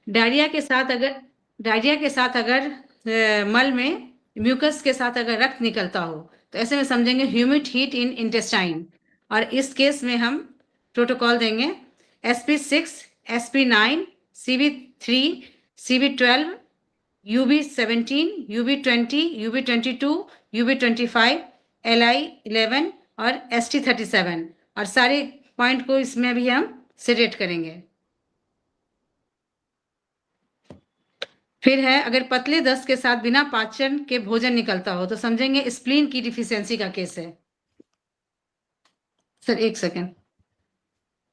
डायरिया के साथ अगर मल में म्यूकस के साथ अगर रक्त निकलता हो, तो ऐसे में समझेंगे ह्यूमिड हीट इन इंटेस्टाइन, और इस केस में हम प्रोटोकॉल देंगे SP6, SP9, CV3, CV12, UB17, UB20, UB22, UB25, LI11 और ST37, और सारे पॉइंट को इसमें भी हम सिलेक्ट करेंगे। फिर है अगर पतले दस्त के साथ बिना पाचन के भोजन निकलता हो, तो समझेंगे स्प्लीन की डिफिशियंसी का केस है। सर एक सेकेंड।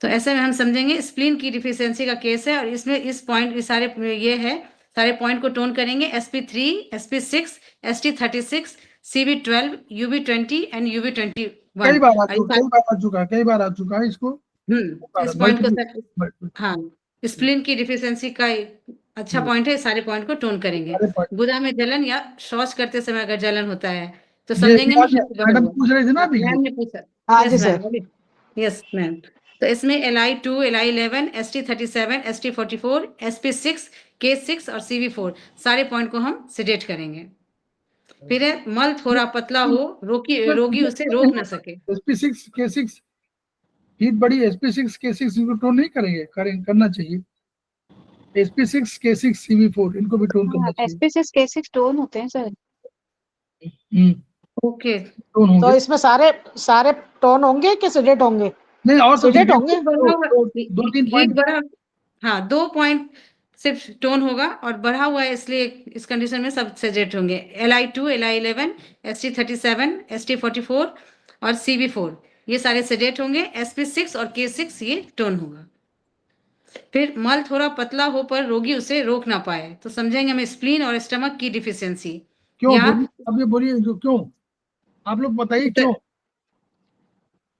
तो ऐसे में हम समझेंगे स्प्लीन की डिफिशियंसी का केस है, और इसमें इस पॉइंट सारे ये है, सारे पॉइंट को टोन करेंगे SP3, SP6, ST36, CV12, UB20 and UB21। कई बार आ चुका है इसको। इस पॉइंट को सर, हाँ, स्प्लीन की डिफिशियंसी का अच्छा पॉइंट है, सारे पॉइंट को टोन करेंगे। गुदा में जलन या शौच करते समय अगर जलन होता है, तो समझेंगे मैडम पूछ रहे थे ना अभी, मैम ने पूछा। हाँ जी सर। Yes ma'am. तो इसमें LI2, LI11, ST37, ST44, SP6, K6 और CV4, सारे पॉइंट को हम सिलेक्ट करेंगे। फिर है मल थोड़ा पतला हो, रोगी उसे रोक ना सके। SP6, K6 हीट बड़ी, SP6, K6 इनको टोन नहीं करना चाहिए। SP6, K6, CV4 इनको भी टोन करना चाहिए। SP6, K6 टोन होते हैं सर। ओके, टोन होंगे। तो इसमें सारे टोन होंगे कि सिलेक्ट होंगे? नहीं, और तो सिलेक्ट होंगे। दो तीन पॉइंट, हाँ 2 पॉइंट सिर्फ टोन होगा, और बढ़ा हुआ है इसलिए इस कंडीशन में सब सजेक्ट होंगे। LI2, LI11, ST37, ST44 और CV4, ये सारे सजेक्ट होंगे। SP6 और K6 ये टोन होगा। फिर मल थोड़ा पतला हो पर रोगी उसे रोक ना पाए, तो समझेंगे हमें स्प्लीन और स्टमक की डिफिशियंसी। क्यों? अब ये बोलिए क्यों, आप लोग बताइए क्यों,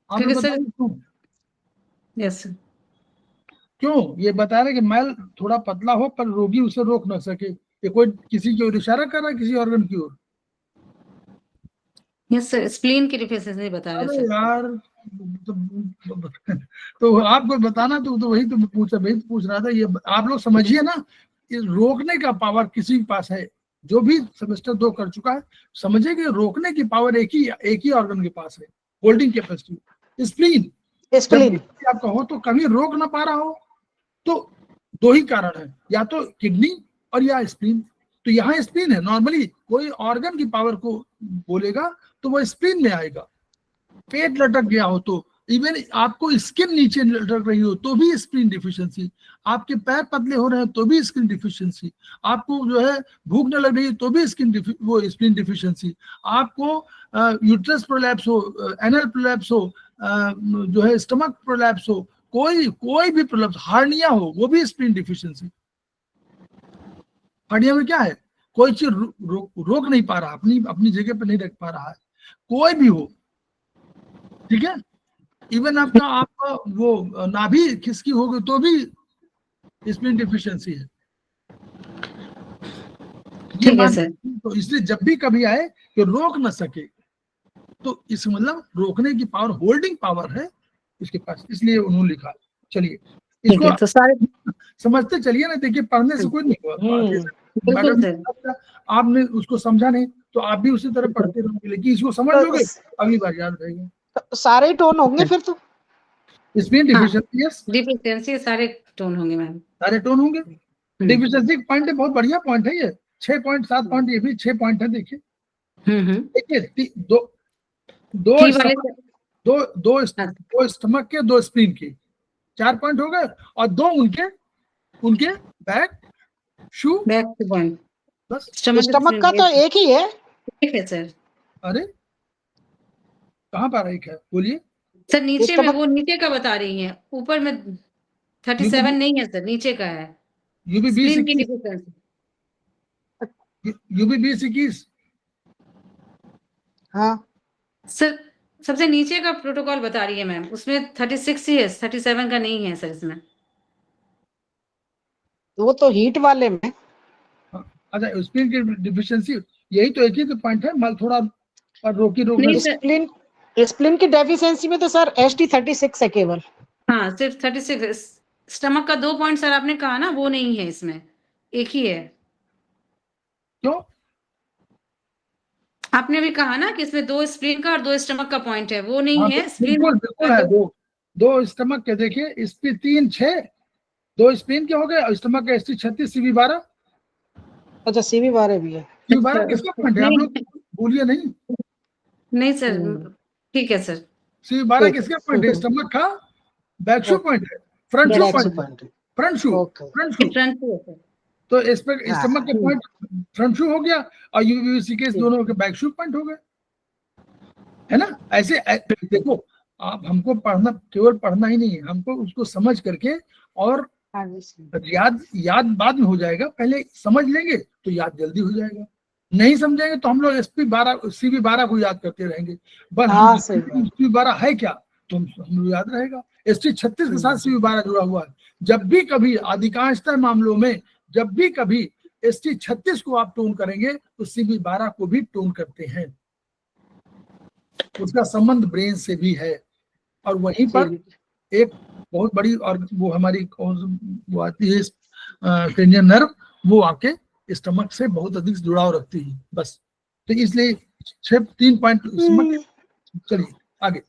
आप लोग बताइए क्यों। यस, क्यों ये बता रहे कि मैल थोड़ा पतला हो पर रोगी उसे रोक ना सके, ये कोई किसी की ओर इशारा कर रहा है, किसी ऑर्गन की ओर? यस सर, स्प्लीन की डिफिशियंसी बता रहे अरे सर। यार, तो आपको बताना, तो वही तो पूछ रहा था। ये आप लोग समझिए ना, ये रोकने का पावर किसी के पास है, जो भी सेमेस्टर 2 कर चुका है समझे कि रोकने की पावर एक ही ऑर्गन के पास है, होल्डिंग कैपेसिटी, स्प्लीन। आप कहो तो कभी रोक ना पा रहा हो, तो 2 ही कारण है, या तो किडनी और या स्प्लीन। तो यहाँ स्प्लीन है। नॉर्मली कोई ऑर्गन की पावर को बोलेगा तो वो स्प्लीन में आएगा। पेट लटक गया हो तो, इवन आपको स्किन नीचे लटक रही हो तो भी स्प्लीन डिफिशियंसी, आपके पैर पतले हो रहे हैं तो भी स्किन डिफिशियंसी, आपको जो है भूख न लग रही है तो भी स्प्लीन डिफिशियंसी, आपको यूट्रस प्रोलैप्स हो, एनल प्रोलैप्स हो, जो है स्टमक प्रोलैप्स हो, कोई भी प्रोलैप्स, हार्निया हो, वो भी स्प्लीन डिफिशियंसी। हार्निया में क्या है, कोई चीज रोक नहीं पा रहा, अपनी जगह पे नहीं रख पा रहा है, कोई भी हो, ठीक है। इवन आपका वो नाभि खिसकी होगी तो भी स्प्लीन डिफिशियंसी है। ठीक है सर। तो इसलिए जब भी कभी आए कि रोक न सके, तो इस मतलब रोकने की पावर, होल्डिंग पावर है इसके पास, इसलिए उन्होंने लिखा। चलिए ठीक इसको है, तो सारे समझते चलिए ना, देखिए पढ़ने से कुछ नहीं हुआ। बिल्कुल मैडम सर। आपने उसको समझा नहीं तो आप भी उसी तरह पढ़ते रहोगे, लेकिन इसको समझ लोगे अगली बार याद रहेगा। तो सारे ही टोन होंगे फिर तो। इसमें हाँ, डिफिशिएंसी, यस डिफिशियंसी सारे टोन होंगे मैम। सारे टोन होंगे। डिफिशिएंसी पॉइंट है, बहुत बढ़िया पॉइंट है ये, 6 पॉइंट 7 पॉइंट, ये भी 6 पॉइंट है। देखिए देखिए दो की वाले स्टमक, दो स्टमक के, 2 स्प्लीन के, 4 पॉइंट हो गए, और 2 उनके बैक शू, बैक टू पॉइंट। बस। स्टमक का तो एक ही है। ठीक है सर। अरे कहाँ पर एक है, बोलिए। सर नीचे में, स्टमक वो नीचे का बता रही हैं, ऊपर में 37 नहीं है सर, नीचे का है यूबी 20 स्प्लीन की 21, डिफिशियंसी। यूबी 20 21। हाँ, सर सबसे नीचे का प्रोटोकॉल बता रही है मैम, उसमें 36 ही है, 37 का नहीं है सर इसमें। वो तो हीट वाले में। अच्छा स्प्लीन की डिफिशियंसी, यही तो एक ही तो पॉइंट है, mal थोड़ा और रोकी रोकने नहीं से। सर, स्प्लिन की डेफिशिएंसी में तो सर ST36 है केवल। हाँ सिर्फ 36। स्टमक का 2 पॉइंट सर आपने कहा ना, वो नहीं है इसमें, एक ही है। क्यों? आपने भी कहा ना कि इसमें 2 स्प्लीन का और 2 स्टमक का पॉइंट है, वो नहीं हाँ है तो स्प्लीन बिल्कुल बिल्कुल है, दो स्टमक के, देखिए इस पे 3 6, 2 स्प्लीन के हो गए, और स्टमक का ST36 CV 12। अच्छा, CV 12 भी है। CV 12 किसका पॉइंट है, आप लोग भूलिए नहीं। नहीं सर, ठीक है सर। CV 12 ठीक किसका पॉइंट है, स्टमक का बैक शू पॉइंट है, फ्रंट शू बैक शू पॉइंट है, पॉइंट है। फ्रंट शू, ओके। फ्रंट शू। फ्रंट पे है सर। तो इस पे हाँ, स्टमक का पॉइंट फ्रंट शू हो गया, और यूबीसी के दोनों के बैक शू पॉइंट हो गए, है ना। ऐसे देखो, आप हमको पढ़ना, केवल पढ़ना ही नहीं है, हमको उसको समझ करके, और हाँ जी। याद बाद में हो जाएगा, पहले समझ लेंगे तो याद जल्दी हो जाएगा। नहीं समझेंगे तो हम लोग CV 12 को याद करते रहेंगे, बस हाँ, सही बात। CV 12 है क्या, तो हम लोग याद रहेगा। ST36 के साथ CV 12 जुड़ा हुआ है। जब भी कभी, अधिकांशतः मामलों में जब भी कभी ST36 को आप टोन करेंगे तो CV 12 को भी टोन करते हैं, उसका संबंध ब्रेन से भी है। और वहीं पर एक बहुत बड़ी, और वो हमारी वो आती है क्रेनियल नर्व, वो आके स्टमक से बहुत अधिक जुड़ाव रखती है, बस। तो इसलिए 3 पॉइंट स्टमक। चलिए आगे,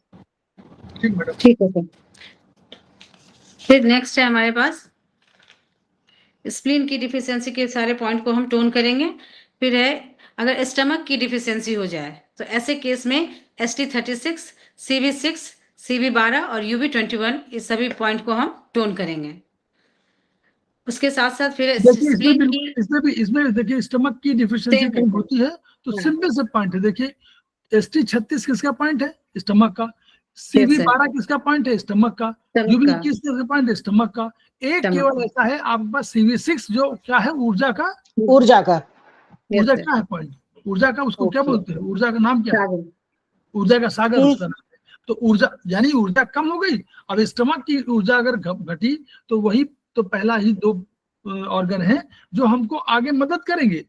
ठीक मैडम। ठीक है सर। फिर नेक्स्ट है हमारे पास स्प्लीन की डिफिशियंसी के सारे पॉइंट को हम टोन करेंगे। फिर है अगर स्टमक की डिफिशियंसी हो जाए तो ऐसे केस में ST36, CV6, CV 12 और UB 21 इस सभी पॉइंट को हम टोन करेंगे। उसके साथ साथ फिर देखिए स्प्लीन की इसमें देखिए स्टमक की डिफिशियंसी कहीं होती है तो सिंपल से पॉइंट है। देखिए ST36 किसका पॉइंट है, स्टमक का। CV 12 किसका पॉइंट है, स्टमक का। UB 21 किसका पॉइंट है, स्टमक का। एक केवल ऐसा है आपके पास CV6, जो क्या है, ऊर्जा का क्या है पॉइंट, ऊर्जा का, उसको क्या बोलते हैं, ऊर्जा का नाम क्या है, ऊर्जा का सागर उसका नाम है। तो ऊर्जा यानी ऊर्जा कम हो गई। अब स्टमक की ऊर्जा अगर घटी तो वही तो पहला ही 2 ऑर्गन है जो हमको आगे मदद करेंगे।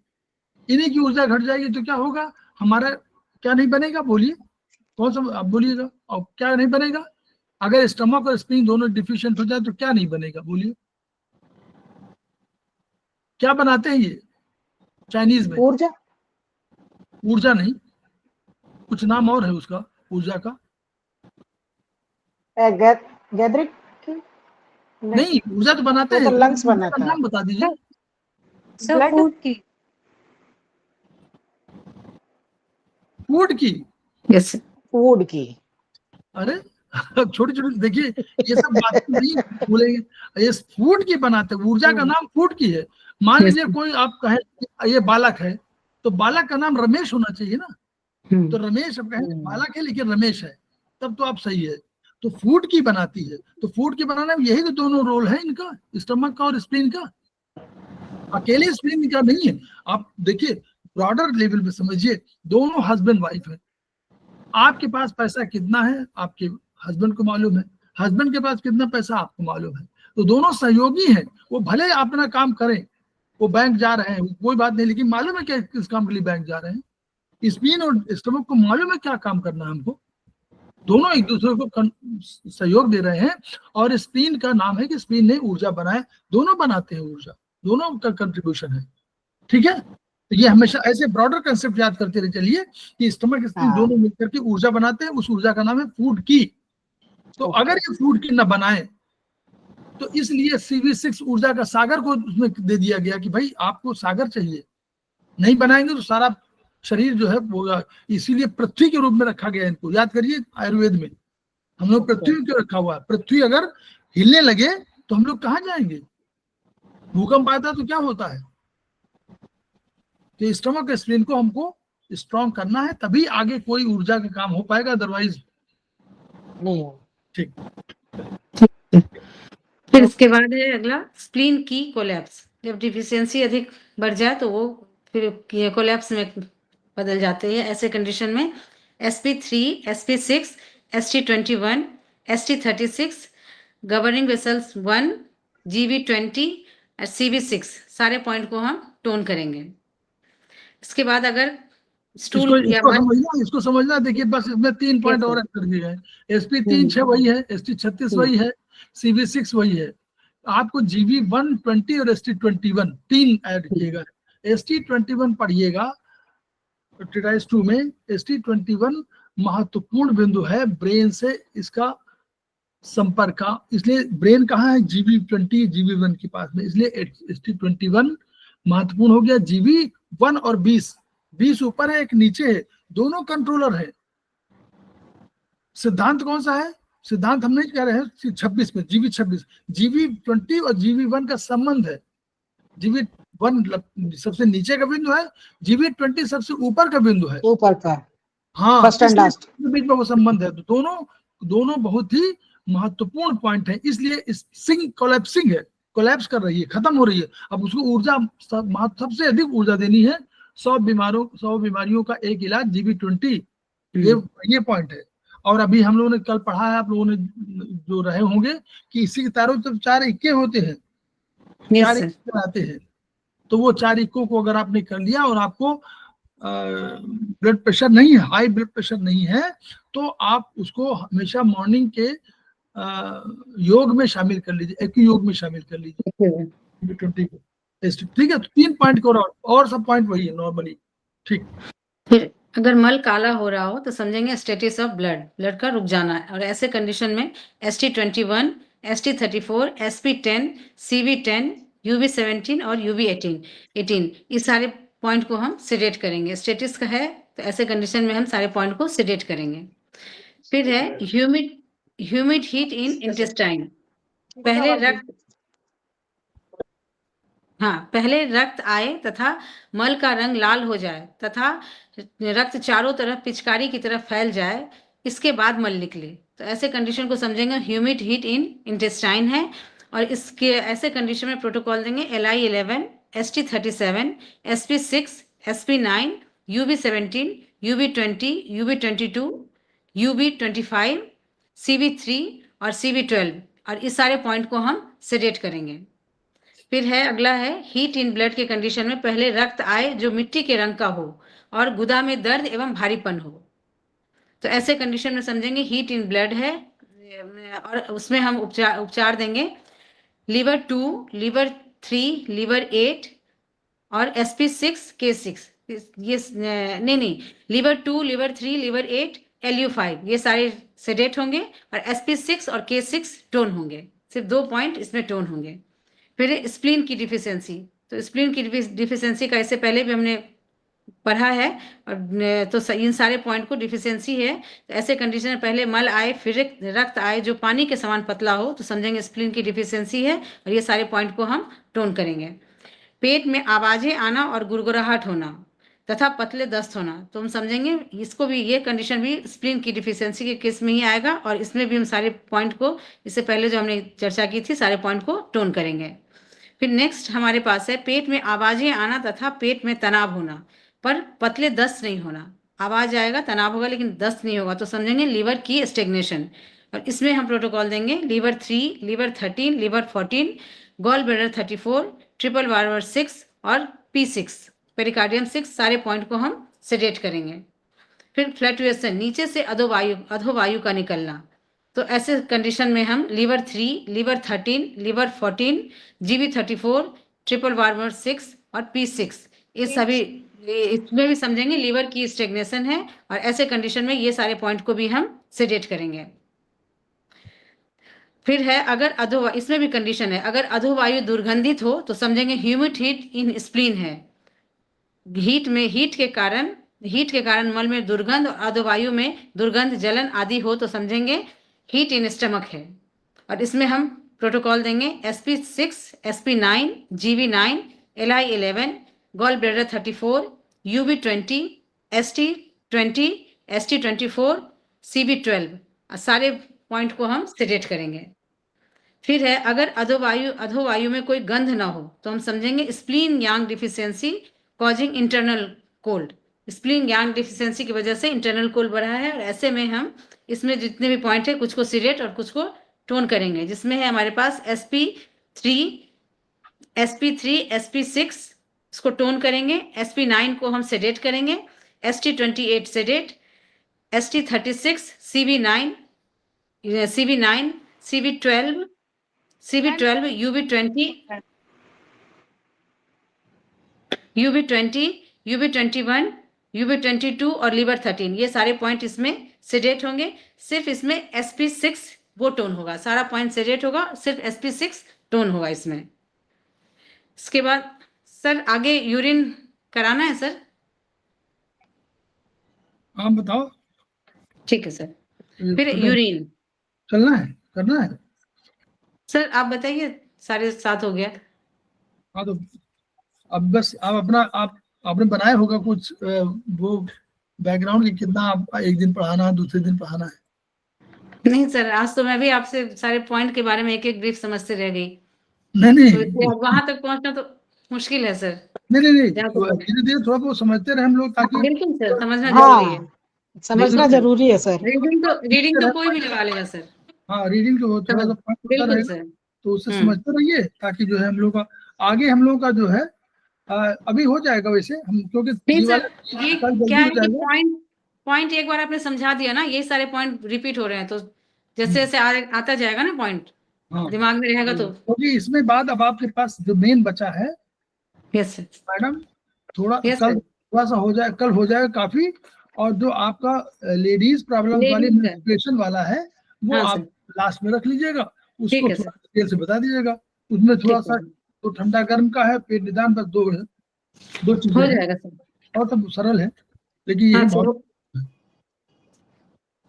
इन्हीं की ऊर्जा घट जाएगी तो क्या होगा, हमारा क्या नहीं बनेगा, बोलिए कौन सा, आप बोलिएगा। और क्या नहीं बनेगा, अगर स्टमक और स्प्लीन दोनों डिफिशिएंट हो जाए तो क्या नहीं बनेगा, बोलिए। क्या बनाते हैं ये चाइनीज में, ऊर्जा नहीं, कुछ नाम और है उसका, ऊर्जा का। गैदरिक नहीं, ऊर्जा तो बनाते हैं, लंग्स बनाता है। नाम बता दीजिए। सर फूड की। फूड की, यस फूड की। अरे छोटी छोटी, देखिए ये सब बातें नहीं भूलेंगे, ये फूड की बनाते हैं, ऊर्जा का नाम फूड की है। मान लीजिए कोई आप कहे ये बालक है, तो बालक का नाम रमेश होना चाहिए ना, तो रमेश अब कहें बालक है लेकिन रमेश है, तब तो आप सही है। तो फूड की बनाती है, तो फूड की बनाने में यही तो दोनों रोल है इनका, स्टमक का और स्प्लीन का, अकेले स्प्लीन का नहीं है। आप देखिए ब्रॉडर लेवल पे समझिए, दोनों हस्बैंड वाइफ है। आपके पास पैसा कितना है आपके हस्बैंड को मालूम है, हस्बैंड के पास कितना पैसा आपको मालूम है, तो दोनों सहयोगी हैं। वो भले अपना काम करें, वो बैंक जा रहे हैं कोई बात नहीं, लेकिन मालूम है कि किस काम के लिए बैंक जा रहे हैं। स्प्लीन और स्टमक को मालूम है क्या काम करना है हमको, दोनों एक दूसरे को सहयोग दे रहे हैं, और स्पिन का नाम है कि स्पिन ने ऊर्जा बनाए, दोनों बनाते हैं ऊर्जा, दोनों का कंट्रीब्यूशन है। ठीक है, तो ये हमेशा ऐसे ब्रॉडर कंसेप्ट याद करते रहे चलिए कि स्टमक स्पिन दोनों मिलकर के ऊर्जा बनाते हैं, उस ऊर्जा का नाम है फूड की। तो अगर ये फूड की न बनाए तो इसलिए CV6 ऊर्जा का सागर को उसमें दे दिया गया कि भाई आपको सागर चाहिए, नहीं बनाएंगे तो सारा शरीर जो है वो, इसीलिए पृथ्वी के रूप में रखा गया है इनको। याद करिए आयुर्वेद में हम लोग पृथ्वी क्यों रखा हुआ है, पृथ्वी अगर हिलने लगे तो हम लोग कहाँ जाएंगे, भूकंप आता तो क्या होता है। तो स्टमक स्पिन को हमको स्ट्रॉन्ग करना है, तभी आगे कोई ऊर्जा का काम हो पाएगा, अदरवाइज नहीं। ठीक। फिर इसके बाद है अगला स्प्लीन की कोलैप्स। जब डिफिशियंसी अधिक बढ़ जाए तो वो फिर कोलैप्स में बदल जाते हैं। ऐसे कंडीशन में sp3, sp6, st21, st36, governing vessels 1, gv20 और cv6 सारे पॉइंट को हम टोन करेंगे। इसके बाद अगर स्टूल या इसको समझना देखिए, बस इसमें 3 पॉइंट और ऐड कर दिए गए। sp3 वही है, st36 वही है, cv6 वही है। आपको gv120 और st21 3 ऐड किएगा। st21 पढ़िएगा एक्सरसाइज 2 में। st21 महत्वपूर्ण बिंदु है ब्रेन से इसका संपर्क का, इसलिए ब्रेन कहाँ है, gv20 gv1 के पास में, इसलिए st21 महत्वपूर्ण हो गया। gv1 और 20 ऊपर है, एक नीचे है, दोनों कंट्रोलर है। सिद्धांत कौन सा है, सिद्धांत हम नहीं कह रहे हैं 26 में, gv26, gv20 और gv1 का संबंध है। gv1 सबसे नीचे का बिंदु है, gv20 सबसे ऊपर का बिंदु है, ऊपर का। हाँ, फर्स्ट एंड लास्ट बीच में वो संबंध है। तो दोनों बहुत ही महत्वपूर्ण पॉइंट है, इसलिए सिंग कोलैप्सिंग है, कोलैप्स कर रही है, खत्म हो रही है। अब उसको ऊर्जा सबसे अधिक ऊर्जा देनी है। 100 बीमारियों का एक इलाज gv20, ये पॉइंट है। और अभी हम लोगों ने कल पढ़ा है, आप लोगों ने जो रहे होंगे कि इसी के चारों तरफ 4 इक्के होते हैं, 4 इक्के आते हैं। तो वो 4 इक्कों को अगर आपने कर लिया और आपको ब्लड प्रेशर नहीं है, हाई ब्लड प्रेशर नहीं है, तो आप उसको हमेशा मॉर्निंग के योग में शामिल कर लीजिए, एक योग में शामिल कर लीजिए 20 को। ठीक है, तो 3 पॉइंट को और सब पॉइंट वही है नॉर्मली। ठीक। फिर अगर मल काला हो रहा हो तो समझेंगे स्टेटस ऑफ ब्लड का रुक जाना है। और ऐसे कंडीशन में st21, st34, sp10, cv10, uv17 और uv18 इस सारे पॉइंट को हम सेडेट करेंगे। स्टेटस का है तो ऐसे कंडीशन में हम सारे पॉइंट को सेडेट करेंगे। फिर है ह्यूमिड हीट इन इंटेस्टाइन। पहले रक्त आए तथा मल का रंग लाल हो जाए तथा रक्त चारों तरफ पिचकारी की तरफ फैल जाए, इसके बाद मल निकले, तो ऐसे कंडीशन को समझेंगे ह्यूमिड हीट इन इंटेस्टाइन है। और इसके ऐसे कंडीशन में प्रोटोकॉल देंगे Li11, St37, sp6, sp9, uv17, uv20, uv22, uv25, cv3 और cv12, और इस सारे पॉइंट को हम सेडेट करेंगे। फिर है अगला है हीट इन ब्लड के कंडीशन में पहले रक्त आए जो मिट्टी के रंग का हो और गुदा में दर्द एवं भारीपन हो, तो ऐसे कंडीशन में समझेंगे हीट इन ब्लड है। और उसमें हम उपचार देंगे लीवर 2, लीवर 3, लीवर 8 और sp6, k6। ये नहीं, लीवर 2, लीवर 3, लीवर 8, lu5 ये सारे सेडेट होंगे और sp6 और k6 टोन होंगे। सिर्फ 2 पॉइंट इसमें टोन होंगे। फिर स्प्लीन की डिफिशियंसी, तो स्प्लीन की डिफिशियंसी का इससे पहले भी हमने पढ़ा है, और तो इन सारे पॉइंट को डिफिशियंसी है। तो ऐसे कंडीशन में पहले मल आए फिर रक्त आए जो पानी के समान पतला हो, तो समझेंगे स्प्लीन की डिफिशियंसी है, और ये सारे पॉइंट को हम टोन करेंगे। पेट में आवाजें आना और गुड़गुड़ाहट होना तथा पतले दस्त होना, तो हम समझेंगे इसको भी, ये कंडीशन भी स्प्लीन की डिफिशियंसी के केस में ही आएगा, और इसमें भी हम सारे पॉइंट को, इससे पहले जो हमने चर्चा की थी, सारे पॉइंट को टोन करेंगे। फिर नेक्स्ट हमारे पास है पेट में आवाजें आना तथा पेट में तनाव होना पर पतले दस्त नहीं होना। आवाज आएगा, तनाव होगा, लेकिन दस्त नहीं होगा, तो समझेंगे लीवर की स्टेग्नेशन। और इसमें हम प्रोटोकॉल देंगे liver 3, liver 13, liver 14, gall bladder 34, triple warmer 6 और P6, पेरिकार्डियम 6, सारे पॉइंट को हम सेडेट करेंगे। फिर फ्लैक्चुएशन, नीचे से अधोवायु का निकलना। तो ऐसे कंडीशन में हम liver 3, liver 13, liver 14, GB 34, triple warmer 6 और P6, ये सभी इसमें भी समझेंगे लीवर की स्टेग्नेशन है, और ऐसे कंडीशन में ये सारे पॉइंट को भी हम सेडेट करेंगे। फिर है अगर इसमें भी कंडीशन है, अगर अधोवायु दुर्गंधित हो तो समझेंगे ह्यूमिड हीट इन स्प्लीन है। हीट के कारण मल में दुर्गंध और अधोवायु में दुर्गंध, जलन आदि हो तो समझेंगे हीट इन स्टमक है। और इसमें हम प्रोटोकॉल देंगे SP6, SP9, GB9, LI11, gall bladder 34, UB20, ST20, ST24, CB12, सारे पॉइंट को हम सेडेट करेंगे। फिर है अगर अधोवायु में कोई गंध ना हो तो हम समझेंगे spleen yang deficiency causing internal cold. Spleen yang deficiency की वजह से इंटरनल कोल्ड बढ़ा है, और ऐसे में हम इसमें जितने भी पॉइंट है कुछ को सेडेट और कुछ को टोन करेंगे, जिसमें है हमारे पास SP3, SP6 इसको टोन करेंगे, SP9 को हम सेडेट करेंगे, ST28 sedate, ST36, CB9, CB12, UB20, UB21, UB22 और लीवर 13, ये सारे पॉइंट इसमें सेडेट होंगे। सिर्फ इसमें SP6 वो टोन होगा, सारा पॉइंट सेडेट होगा, सिर्फ SP6 टोन होगा इसमें। इसके बाद सर आगे यूरिन कराना है सर? आप बताओ। ठीक है सर। फिर यूरिन चलना है, करना है सर, आप बताइए, 7:30 हो गया। हाँ, तो अब बस आप आपने बनाया होगा कुछ वो बैकग्राउंड की, कितना आप एक दिन पढ़ाना है, दूसरे दिन पढ़ाना है? नहीं सर, आज तो मैं भी आपसे सारे पॉइंट के बारे में एक एक ब्रीफ समझते रह गई। नहीं तो वहां तक पहुंचना तो मुश्किल है सर। नहीं धीरे धीरे थोड़ा बहुत समझते रहे हम लोग, ताकि बिल्कुल सर, समझना जरूरी है। हाँ, समझना जरूरी है सर। रीडिंग तो कोई भी लगा लेगा सर। हाँ, रीडिंग जो थोड़ा सा पॉइंट होता बिल्कुल रहेगा, सर। तो उससे समझते रहिए, ताकि जो है हम लोग का आगे, हम लोग का जो है अभी हो जाएगा वैसे हम, क्योंकि नहीं सर, ये कल जल्दी क्या है हो कि जाएगा। पॉइंट एक बार आपने समझा दिया ना, ये सारे पॉइंट रिपीट हो रहे हैं, तो जैसे जैसे आता जाएगा ना पॉइंट, हाँ, दिमाग में रहेगा तो। क्योंकि इसमें बाद अब आपके पास जो मेन बचा है यस सर। मैडम, थोड़ा Yes, कल sir. थोड़ा सा हो जाए, कल हो जाएगा काफी। और जो आपका लेडीज प्रॉब्लम वाली Ladies, sir. मेंस्ट्रुएशन वाला है, वो हाँ, आप लास्ट में रख लीजिएगा, ठीक उसको है, थोड़ा डिटेल से बता दीजिएगा। उसमें थोड़ा ठीक है। सा तो ठंडा गर्म का है, पेट निदान, बस दो हो चीजें हैं, जाएगा सर। और सब सरल है, लेकिन ये हाँ बहुत सर,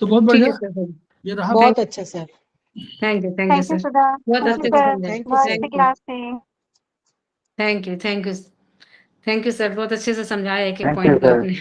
तो बहुत ठीक है बढ़िया। सर। ये रहा बहुत अच्छा sir. Thank you Thank you, sir. Sudha. बहुत बहुत अच्छे अच्छा, से समझाया। thank you, बहुत sir. अच्छी क्लास थी। थैंक यू सर, बहुत अच्छे से समझाया एक एक पॉइंट को आपने।